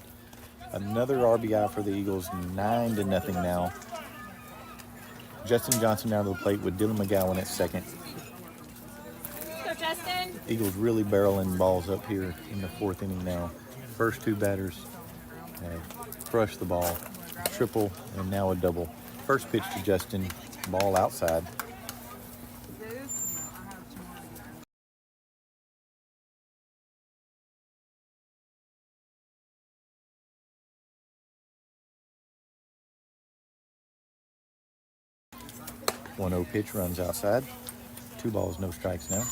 S1: Another RBI for the Eagles. 9-0 now. Justin Johnson now to the plate with Dylan McGowan at second.
S3: Go, Justin.
S1: Eagles really barreling balls up here in the 4th inning now. First 2 batters have crushed the ball. triple, and now a double. First pitch to Justin, ball outside. One 0 pitch runs outside. 2 balls, no strikes now.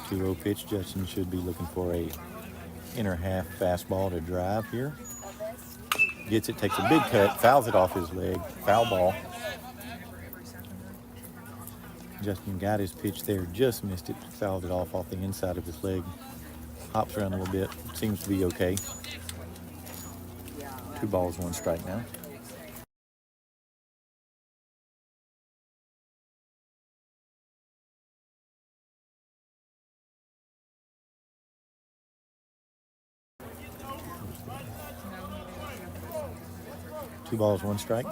S1: Two 0 pitch. Justin should be looking for a inner half fastball to drive here. Gets it, takes a big cut, fouls it off his leg. Foul ball. Justin got his pitch there, just missed it, fouled it off the inside of his leg. Hops around a little bit, seems to be okay. 2 balls, 1 strike now. Two balls, 1 strike.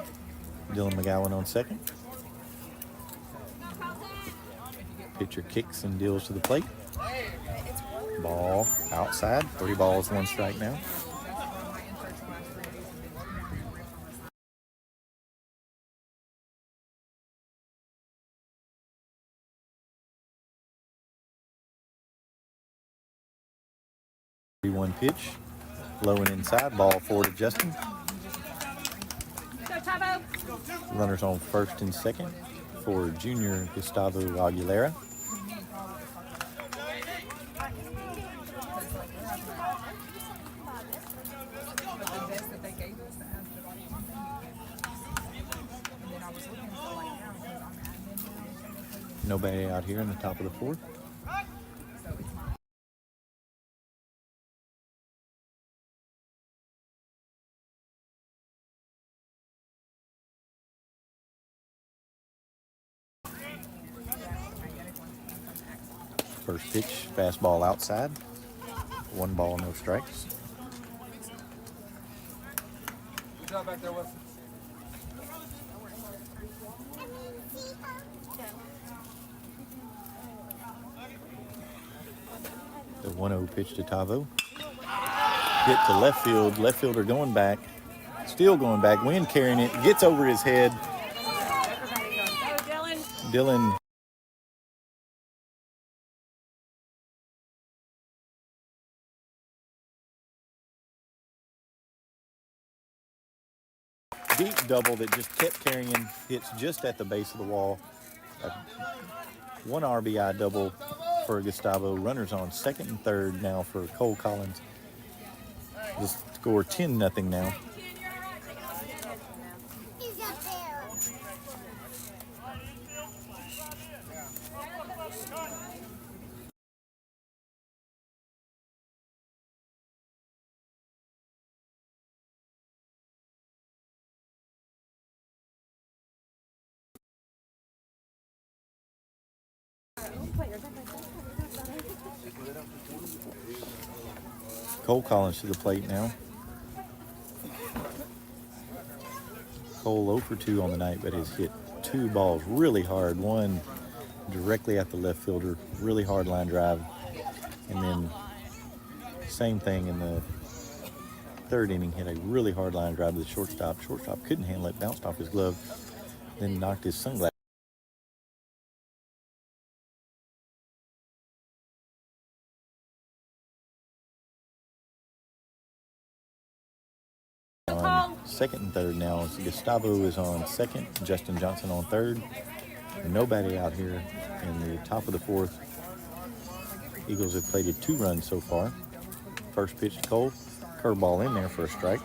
S1: Dylan McGowan on second. Pitcher kicks and deals to the plate. Ball outside. 3 balls, 1 strike now. One pitch, low and inside. Ball 4 to Justin.
S3: Go, Tavo.
S1: Runners on first and second for junior Gustavo Aguilera. Nobody out here in the top of the 4th. First pitch, fastball outside. 1 ball, no strikes.
S2: Good job back there, Wes.
S1: The 1-0 pitch to Tavo. Hit to left field. Left fielder going back. Still going back. Wind carrying it. Gets over his head.
S3: Go, Dylan.
S1: Dylan deep double that just kept carrying, hits just at the base of the wall. 1 RBI double for Gustavo. Runners on second and third now for Cole Collins. The score 10-0 now. Cole Collins to the plate now. Cole 0 for 2 on the night, but has hit 2 balls really hard. One directly at the left fielder, really hard line drive. And then same thing in the 3rd inning, hit a really hard line drive to the shortstop. Shortstop couldn't handle it, bounced off his glove, then knocked his sunglasses. Second and third now. Gustavo is on second. Justin Johnson on third. Nobody out here in the top of the 4th. Eagles have plated 2 runs so far. First pitch to Cole. Curveball in there for a strike.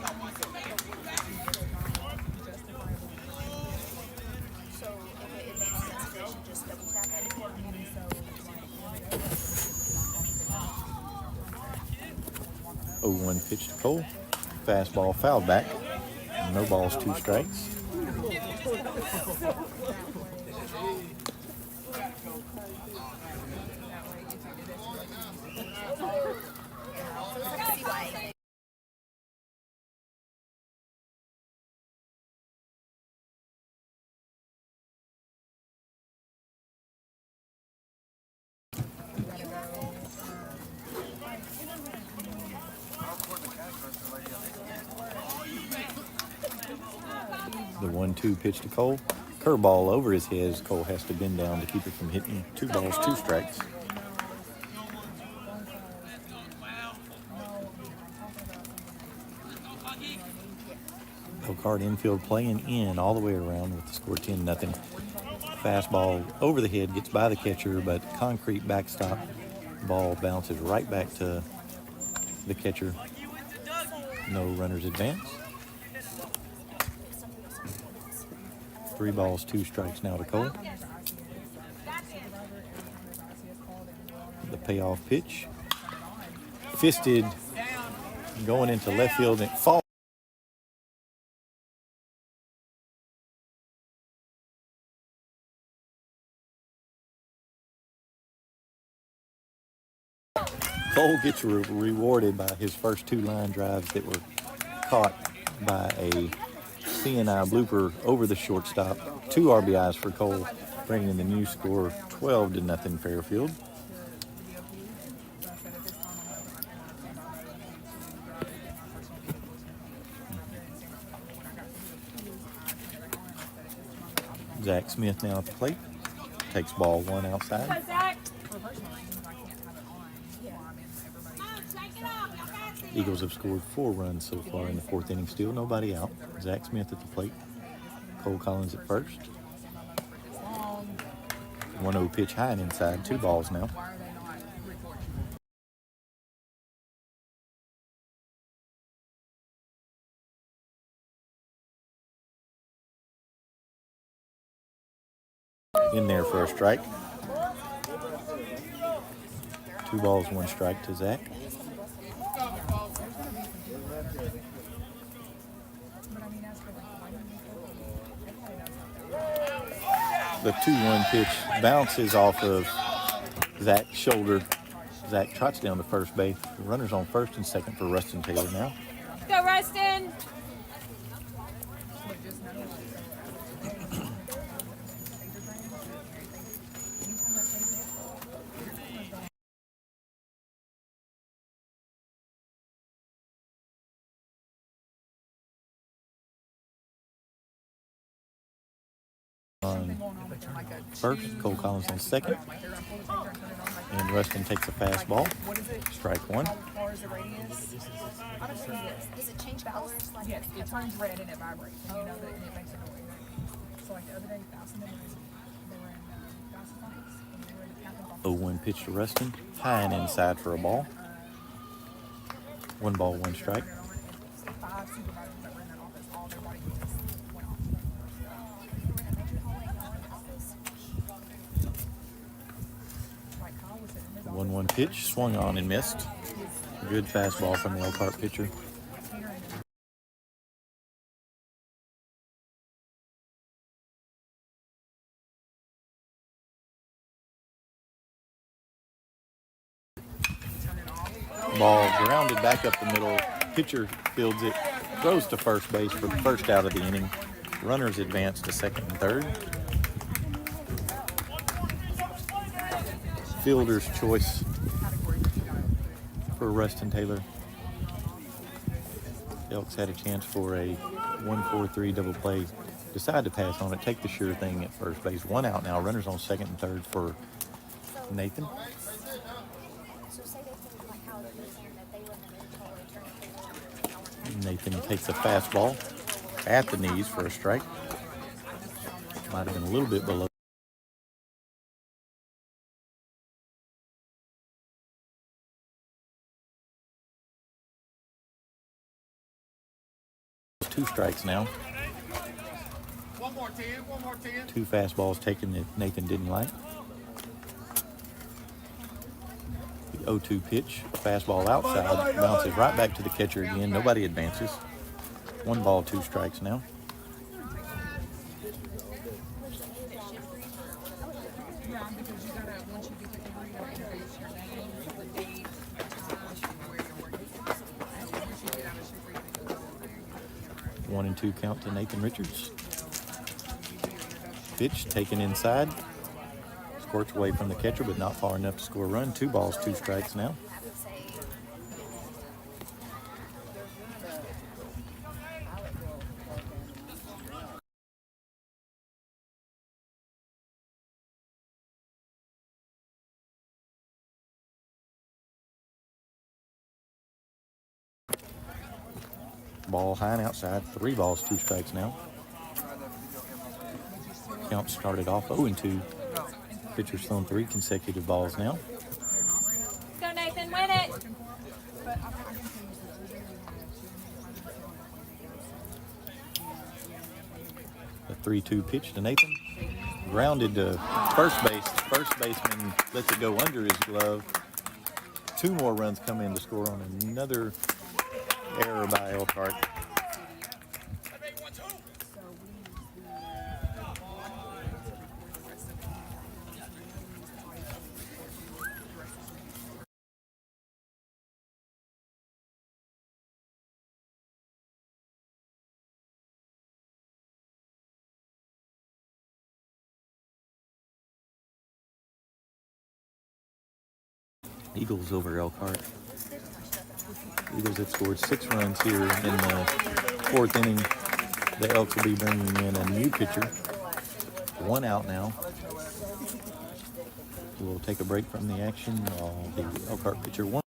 S1: Oh, 1 pitch to Cole. Fastball fouled back. No balls, 2 strikes. The 1-2 pitch to Cole. Curveball over his head as Cole has to bend down to keep it from hitting. 2 balls, 2 strikes. Elkhart infield playing in all the way around with the score 10-0. Fastball over the head, gets by the catcher, but concrete backstop. Ball bounces right back to the catcher. No runners advance. 3 balls, 2 strikes now to Cole. The payoff pitch. Fisted, going into left field, and it falls. Cole gets rewarded by his first 2 line drives that were caught by a CNI blooper over the shortstop. 2 RBIs for Cole, bringing the new score 12-0 Fairfield. Zach Smith now at the plate. Takes ball 1 outside.
S3: Go, Zach.
S1: Eagles have scored 4 runs so far in the 4th inning. Still nobody out. Zach Smith at the plate. Cole Collins at first. 1-0 pitch high and inside. 2 balls now. In there for a strike. 2 balls, 1 strike to Zach. The 2-1 pitch bounces off of Zach's shoulder. Zach trots down to first base. Runners on first and second for Rustin Taylor now.
S3: Go, Rustin.
S1: On first, Cole Collins on second. And Rustin takes a fastball. Strike 1.
S4: Does it change colors?
S5: Yes, it turns red and it vibrates, and you know that, and it makes a noise. So like the other day, Dawson, they were in Dawson's office, and they were in the captain's office.
S1: 0-1 pitch to Rustin. High and inside for a ball. 1 ball, 1 strike.
S5: 5 supervisors that were in that office, all their body heats went off. Like Kyle was sitting in his office.
S1: 1-1 pitch, swung on and missed. Good fastball from the Elkhart pitcher. Ball grounded back up the middle. Pitcher fields it, throws to first base for the first out of the inning. Runners advance to second and third. Fielder's choice for Rustin Taylor. Elks had a chance for a 1-4-3 double play. Decide to pass on it, take the sure thing at first base. 1 out now. Runners on second and third for Nathan.
S4: So say they think like how they're saying that they wouldn't have totally turned it.
S1: Nathan takes a fastball at the knees for a strike. Might have been a little bit below. Two strikes now.
S2: 1 more 10, 1 more 10.
S1: 2 fastballs taken that Nathan didn't like. The 0-2 pitch, fastball outside, bounces right back to the catcher again. Nobody advances. 1 ball, 2 strikes now.
S5: Yeah, because you gotta, once you get the degree, you gotta introduce your name, the date, the time, where you're working. And once you get out of super, you can go over there and you
S1: 1 and 2 count to Nathan Richards. Pitch taken inside. Squirts away from the catcher, but not far enough to score a run. 2 balls, 2 strikes now. Ball high and outside. 3 balls, 2 strikes now. Count started off 0-2. Pitcher's thrown 3 consecutive balls now.
S3: Let's go, Nathan. Win it.
S1: The 3-2 pitch to Nathan. Grounded to first base. First baseman lets it go under his glove. 2 more runs come in to score on another error by Elkhart. Eagles over Elkhart. Eagles have scored 6 runs here in the 4th inning. The Elks will be bringing in a new pitcher. 1 out now. We'll take a break from the action while the Elkhart pitcher one.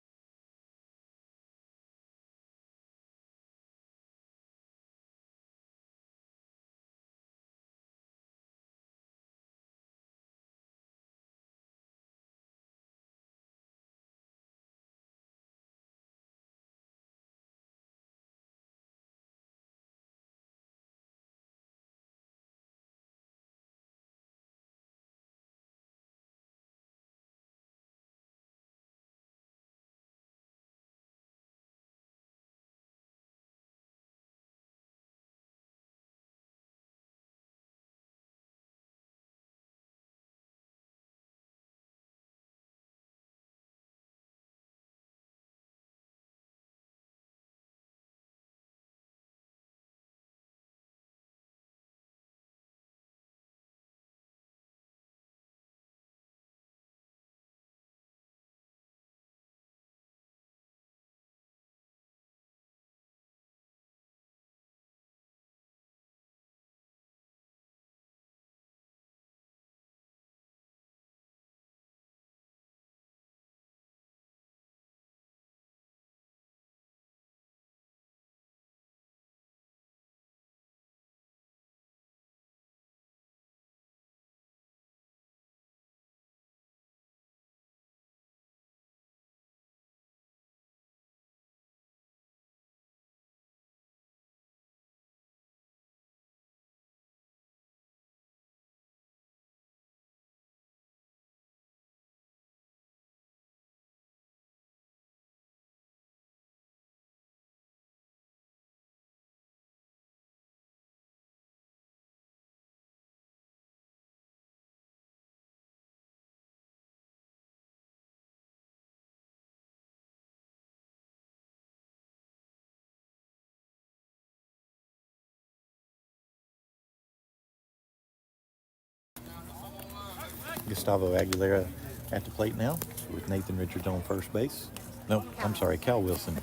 S1: Gustavo Aguilera at the plate now with Nathan Richards on first base. No, I'm sorry, Cal Wilson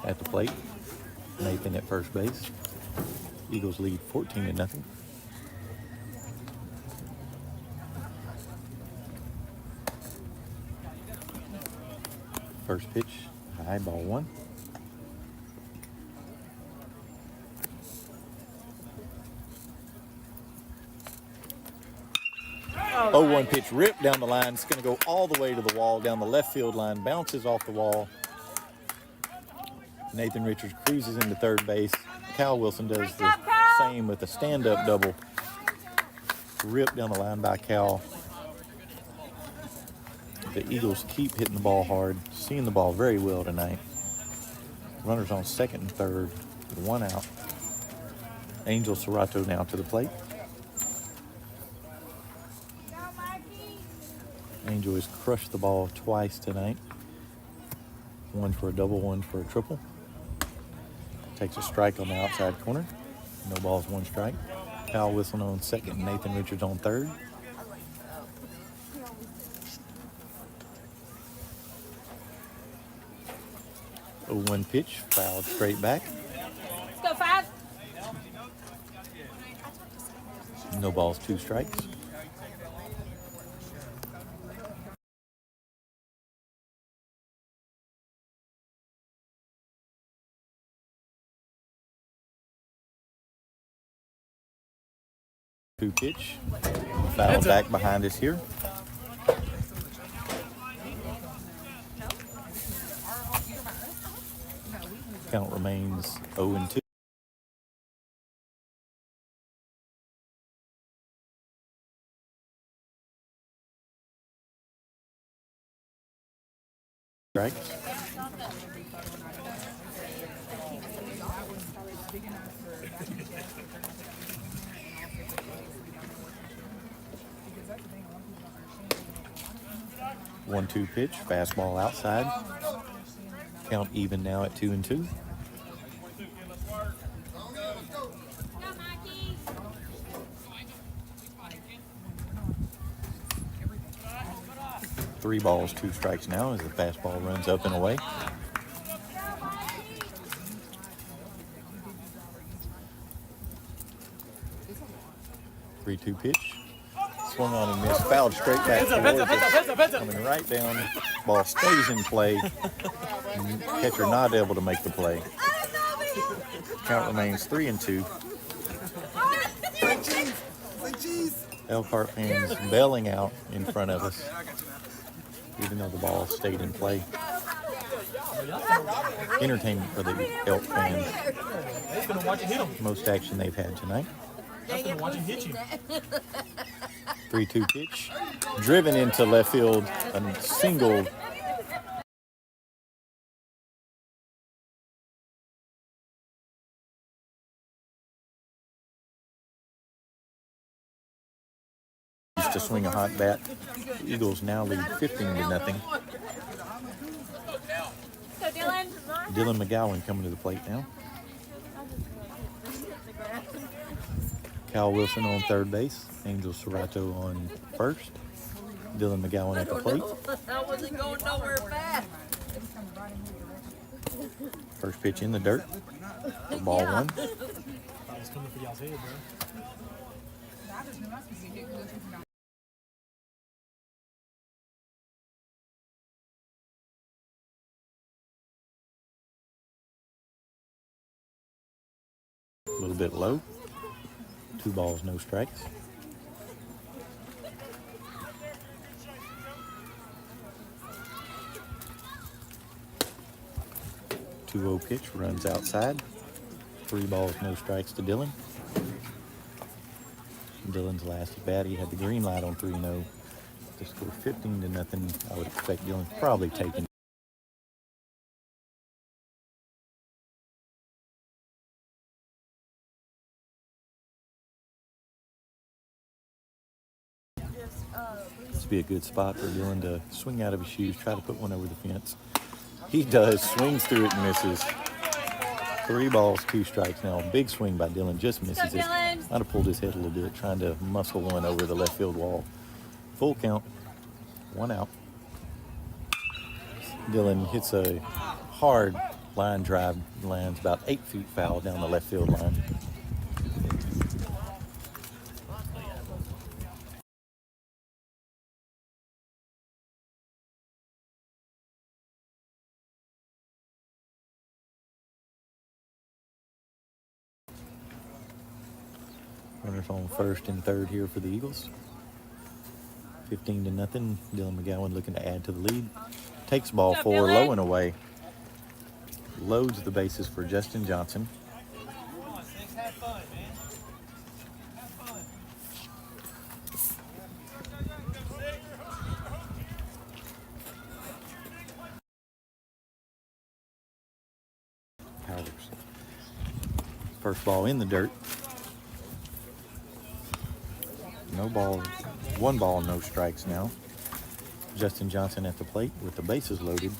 S1: at the plate. Nathan at first base. Eagles lead 14-0. First pitch, high, ball 1. Oh, 0-1 pitch ripped down the line. It's going to go all the way to the wall, down the left field line, bounces off the wall. Nathan Richards cruises into third base. Cal Wilson does the same with a stand-up double. Ripped down the line by Cal. The Eagles keep hitting the ball hard, seeing the ball very well tonight. Runners on second and third, 1 out. Angel Serrato now to the plate. Angel has crushed the ball twice tonight. 1 for a double, 1 for a triple. Takes a strike on the outside corner. No balls, 1 strike. Cal Wilson on second, Nathan Richards on third. Oh, 1 pitch, fouled straight back.
S3: Let's go, 5.
S1: No balls, 2 strikes. 2 pitch. Foul back behind us here. Count remains 0-2. Strikes. One-two pitch, fastball outside. Count even now at 2-2.
S3: Go, Mikey.
S1: 3 balls, 2 strikes now as the fastball runs up and away. 3-2 pitch. Swung on and missed. Fouled straight back towards us. Coming right down. Ball stays in play. Catcher not able to make the play. Count remains 3-2. Elkhart fans bailing out in front of us, even though the ball stayed in play. Entertainment for the Elk fans. Most action they've had tonight. 3-2 pitch. Driven into left field. A single. To swing a hot bat. The Eagles now lead 15-0.
S3: Go, Dylan.
S1: Dylan McGowan coming to the plate now. Cal Wilson on third base. Angel Serrato on first. Dylan McGowan at the plate.
S6: I wasn't going nowhere fast.
S1: First pitch in the dirt. For ball 1. A little bit low. 2 balls, no strikes. Two-0 pitch runs outside. 3 balls, no strikes to Dylan. Dylan's last at bat, he had the green light on 3-0. The score 15-0. I would expect Dylan probably taking. This would be a good spot for Dylan to swing out of his shoes, try to put one over the fence. He does, swings through it and misses. 3 balls, 2 strikes now. Big swing by Dylan, just misses it. Might have pulled his head a little bit, trying to muscle one over the left field wall. Full count, 1 out. Dylan hits a hard line drive, lands about 8 feet foul down the left field line. Runners on first and third here for the Eagles. 15-0. Dylan McGowan looking to add to the lead. Takes ball 4 low and away. Loads the bases for Justin Johnson. Powers. First ball in the dirt. No ball, 1 ball, no strikes now. Justin Johnson at the plate with the bases loaded.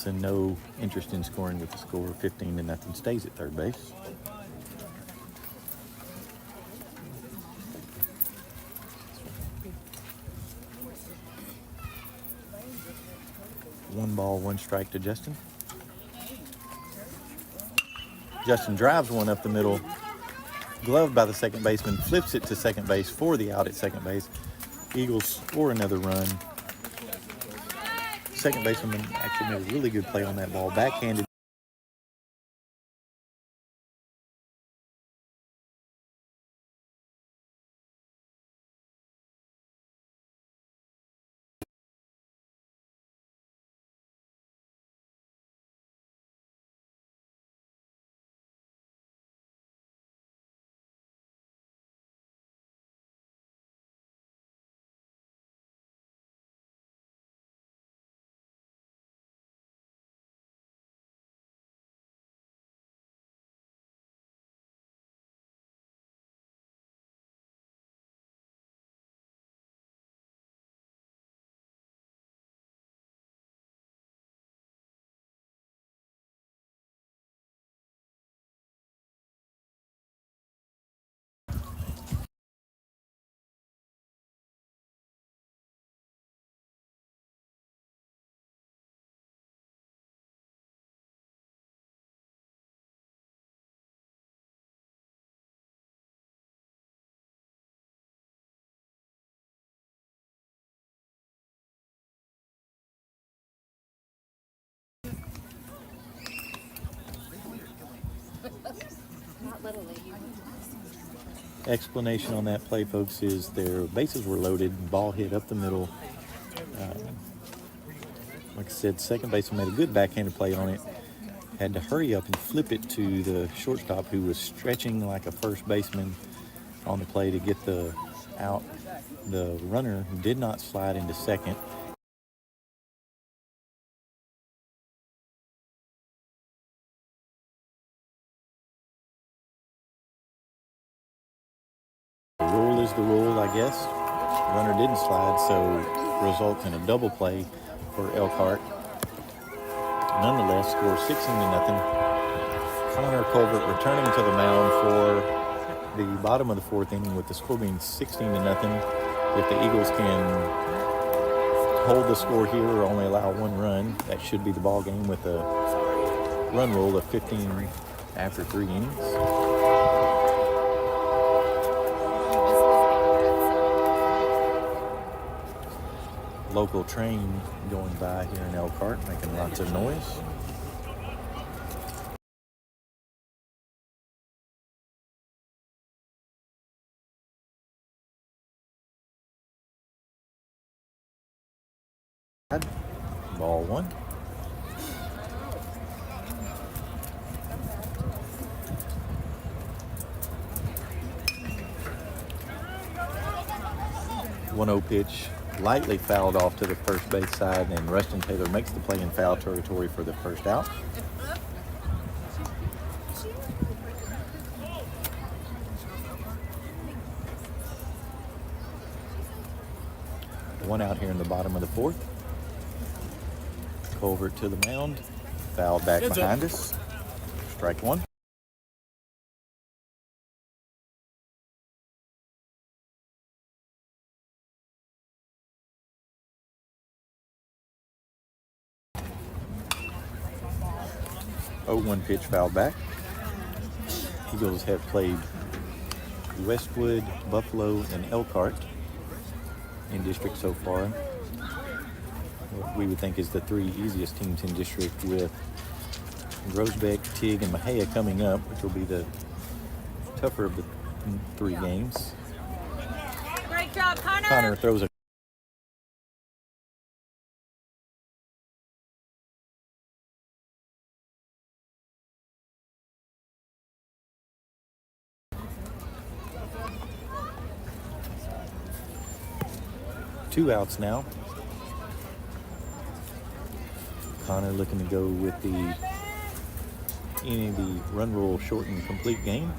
S1: And no interest in scoring with the score 15-0. Stays at third base. One ball, 1 strike to Justin. Justin drives one up the middle, gloved by the second baseman, flips it to second base for the out at second base. Eagles score another run. second baseman actually made a really good play on that ball. Backhanded.
S4: Not literally.
S1: Explanation on that play, folks, is their bases were loaded, ball hit up the middle. Like I said, second baseman made a good backhanded play on it. Had to hurry up and flip it to the shortstop, who was stretching like a first baseman on the play to get the out. The runner did not slide into second. The rule is the rule, I guess. Runner didn't slide, so results in a double play for Elkhart. Nonetheless, score 16-0. Connor Colbert returning to the mound for the bottom of the fourth inning, with the score being 16-0. If the Eagles can hold the score here or only allow one run, that should be the ball game with a run rule of 15 after 3 innings. Local train going by here in Elkhart, making lots of noise. Ball 1. One-0 pitch, lightly fouled off to the first base side, and Rustin Taylor makes the play in foul territory for the first out. One out here in the bottom of the fourth. Colbert to the mound, fouled back behind us. Strike 1. Oh, 1 pitch fouled back. Eagles have played Westwood, Buffalo, and Elkhart in district so far. What we would think is the 3 easiest teams in district, with Groesbeck, Tig, and Mahia coming up, which will be the tougher of the 3 games.
S3: Great job, Connor.
S1: Connor throws a two outs now. Connor looking to go with the run rule shortened complete game.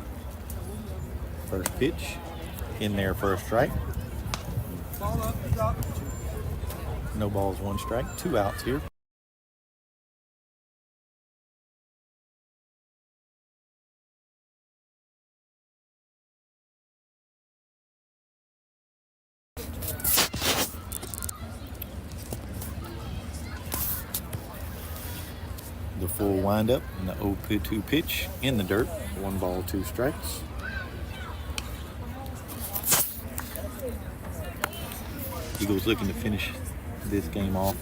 S1: First pitch in there for a strike.
S2: Ball up, stop.
S1: No balls, 1 strike. 2 outs here. The full windup and the 0-2 pitch in the dirt. 1 ball, 2 strikes. Eagles looking to finish this game off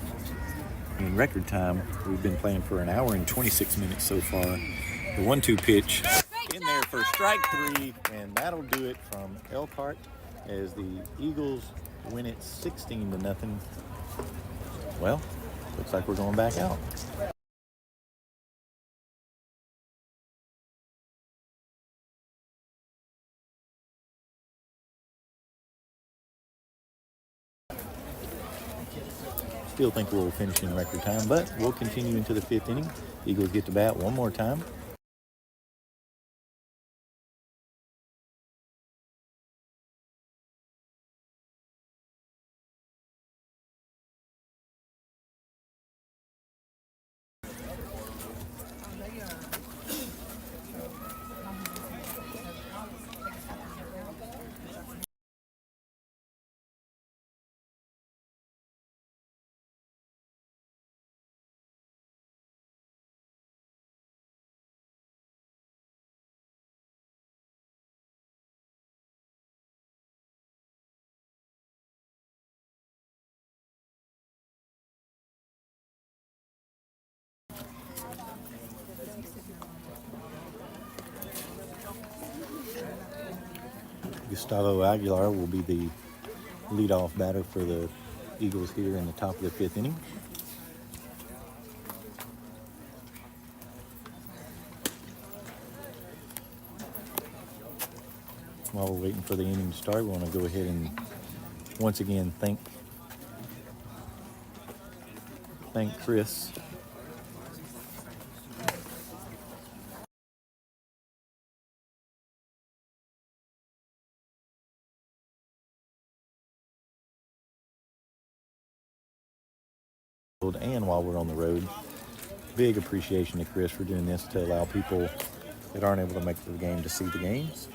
S1: in record time. We've been playing for an hour and 26 minutes so far. The 1-2 pitch in there for strike 3, and that'll do it from Elkhart as the Eagles win it 16-0. Well, looks like we're going back out. Still think we'll finish in record time, but we'll continue into the 5th inning. Eagles get to bat one more time. Gustavo Aguilar will be the leadoff batter for the Eagles here in the top of the 5th inning. While we're waiting for the inning to start, we want to go ahead and once again thank Chris. And while we're on the road, big appreciation to Chris for doing this to allow people that aren't able to make the game to see the games.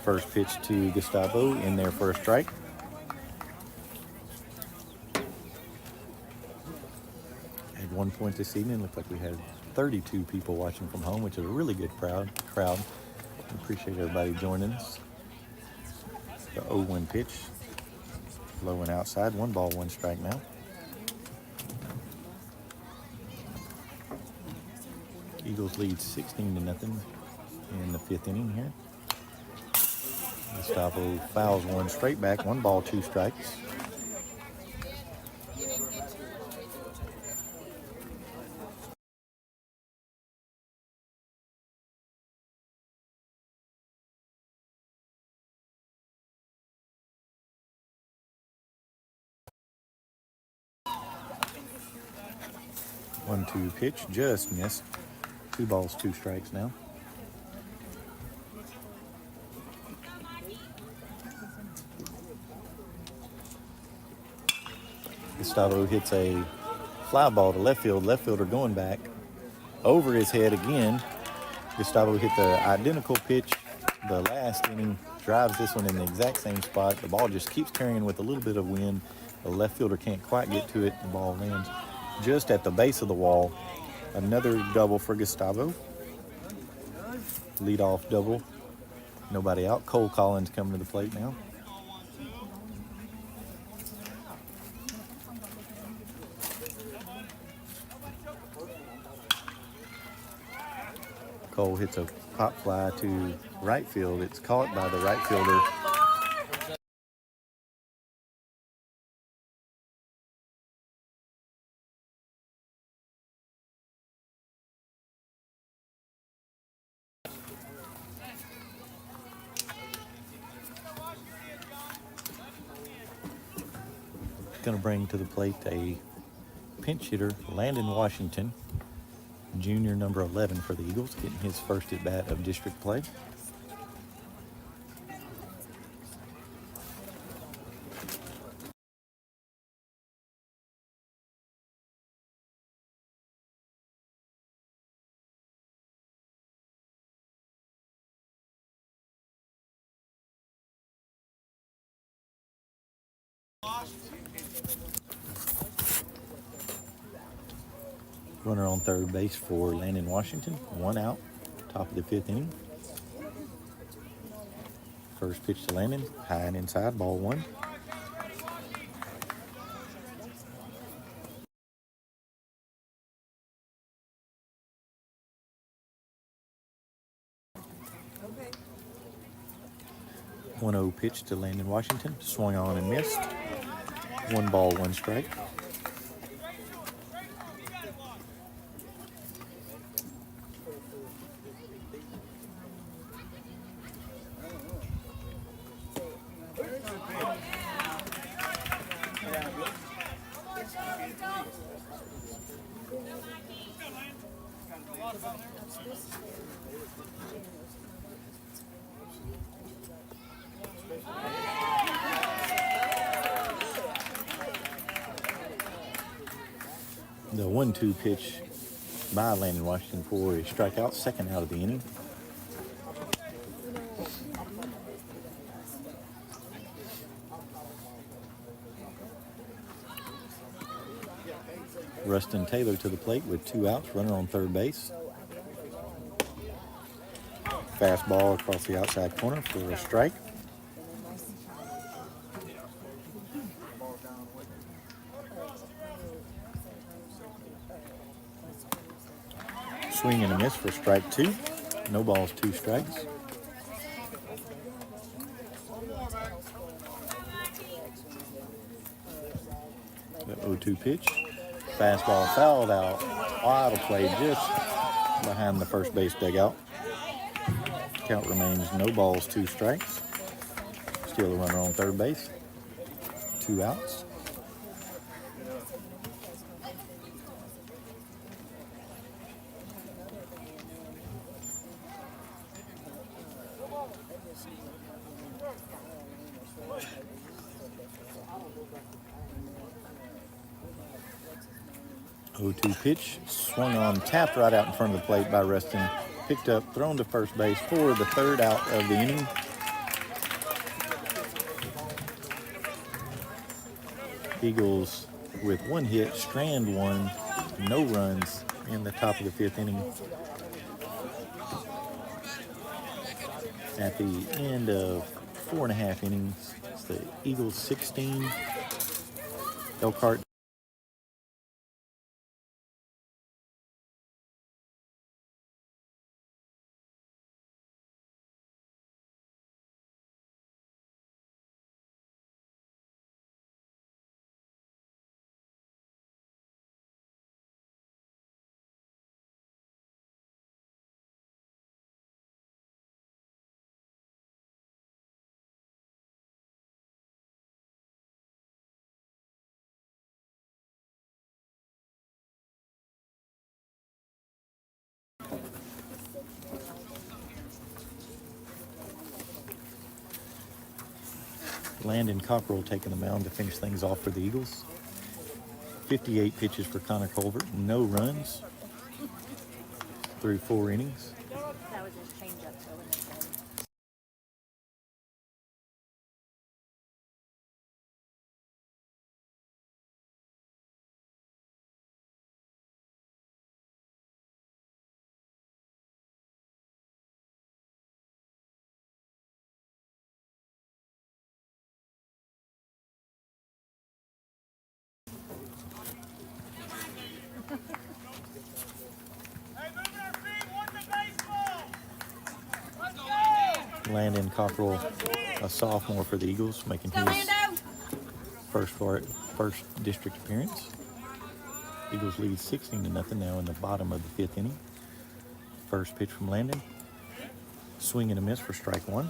S1: First pitch to Gustavo in there for a strike. At one point this evening, looked like we had 32 people watching from home, which is a really good crowd. Appreciate everybody joining us. The 0-1 pitch, low and outside, 1 ball, 1 strike now. Eagles lead 16-0 in the 5th inning here. Gustavo fouls one straight back, 1 ball, 2 strikes. One-two pitch, just missed. 2 balls, 2 strikes now. Gustavo hits a fly ball to left field. Left fielder going back over his head again. Gustavo hit the identical pitch the last inning, drives this one in the exact same spot. The ball just keeps carrying with a little bit of wind. The left fielder can't quite get to it. The ball lands just at the base of the wall. Another double for Gustavo. Leadoff double. Nobody out. Cole Collins coming to the plate now. Cole hits a pop fly to right field. It's caught by the right fielder. Going to bring to the plate a pinch hitter, Landon Washington, junior number 11 for the Eagles, getting his first at bat of district play. Runner on third base for Landon Washington. 1 out, top of the 5th inning. First pitch to Landon, high and inside, ball one.
S5: Okay.
S1: 1-0 pitch to Landon Washington, swung on and missed. 1 ball, 1 strike. The 1-2 pitch by Landon Washington for a strikeout, second out of the inning. Rustin Taylor to the plate with 2 outs, runner on third base. Fastball across the outside corner for a strike. Swing and a miss for strike 2. No balls, 2 strikes. The 0-2 pitch. Fastball fouled out. Wide of play just behind the first base dugout. Count remains no balls, 2 strikes. Still a runner on third base. 2 outs. O2 pitch, swung on, tapped right out in front of the plate by Rustin. Picked up, thrown to first base for the 3rd out of the inning. Eagles with 1 hit, strand 1, no runs in the top of the 5th inning. At the end of 4.5 innings, it's the Eagles 16, Elkhart. Landon Cockrell taking the mound to finish things off for the Eagles. 58 pitches for Connor Culver, no runs through 4 innings.
S4: That was his changeup, so when they said
S1: Landon Cockrell, a sophomore for the Eagles, making
S3: Go,
S1: his
S3: Lando!
S1: first district appearance. Eagles lead 16-0 now in the bottom of the 5th inning. First pitch from Landon. Swing and a miss for strike 1.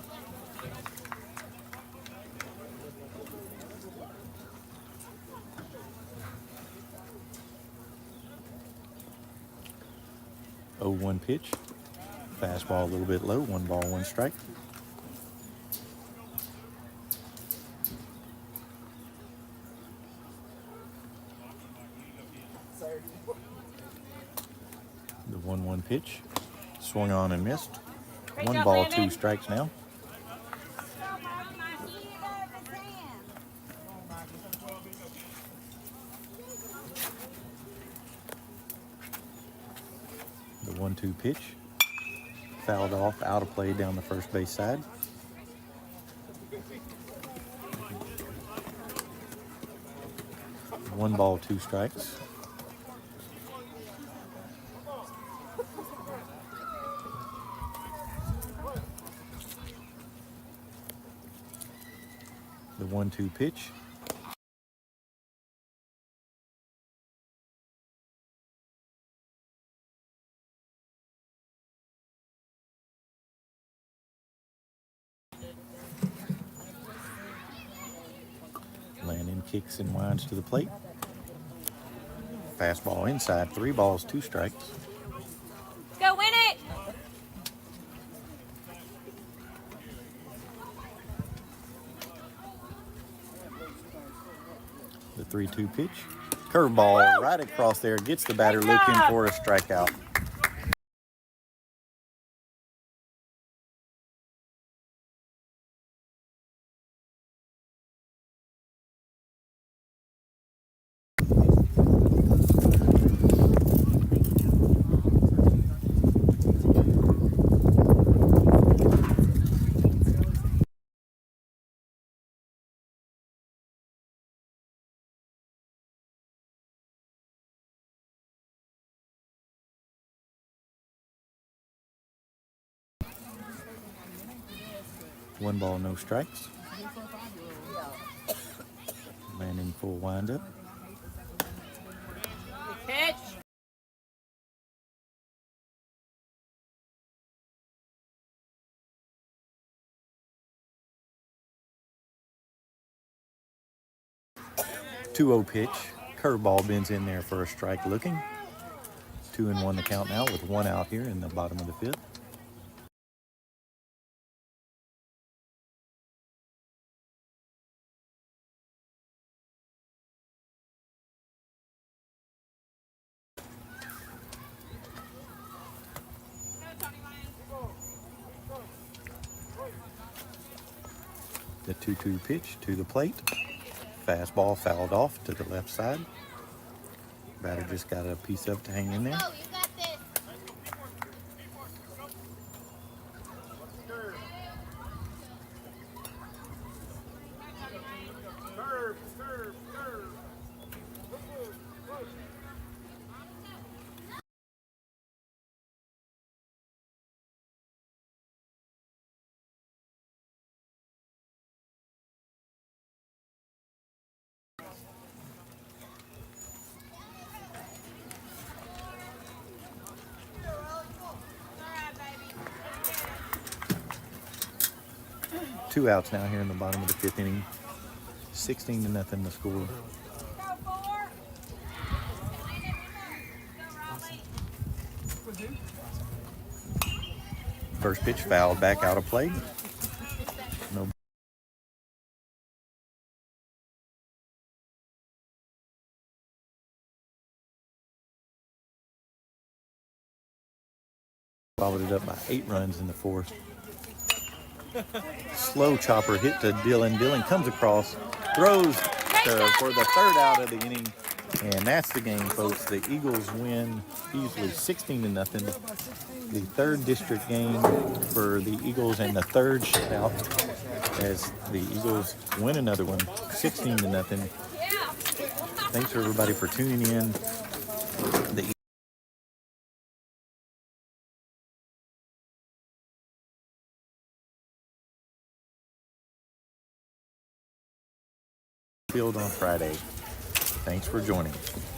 S1: Oh, 1 pitch. Fastball a little bit low. 1 ball, 1 strike. The 1-1 pitch. Swung on and missed.
S3: Great
S1: 1
S3: job,
S1: ball,
S3: Landon.
S1: 2 strikes now. The 1-2 pitch. Fouled off, out of play down the first base side. 1 ball, 2 strikes. The 1-2 pitch. Landon kicks and winds to the plate. Fastball inside, 3 balls, 2 strikes.
S4: Go win it!
S1: The 3-2 pitch. Curveball right across there. Gets the batter looking for a strikeout. One ball, no strikes. Landon full windup.
S6: Pitch.
S1: Two 2-0 pitch. Curveball bends in there for a strike looking. 2-1 the count now with 1 out here in the bottom of the 5th. The 2-2 pitch to the plate. Fastball fouled off to the left side. Batter just got a piece up to hang in there.
S4: Oh, you got this.
S1: Two outs now here in the bottom of the 5th inning. 16-0 the score. First pitch fouled back out of play. No. Followed it up by 8 runs in the 4th. Slow chopper hit to Dylan. Dylan comes across, throws for the 3rd out of the inning, and that's the game, folks. The Eagles win easily 16-0. The 3rd district game for the Eagles and the 3rd shutout as the Eagles win another one, 16-0. Thanks for everybody for tuning in. The field on Friday. Thanks for joining us.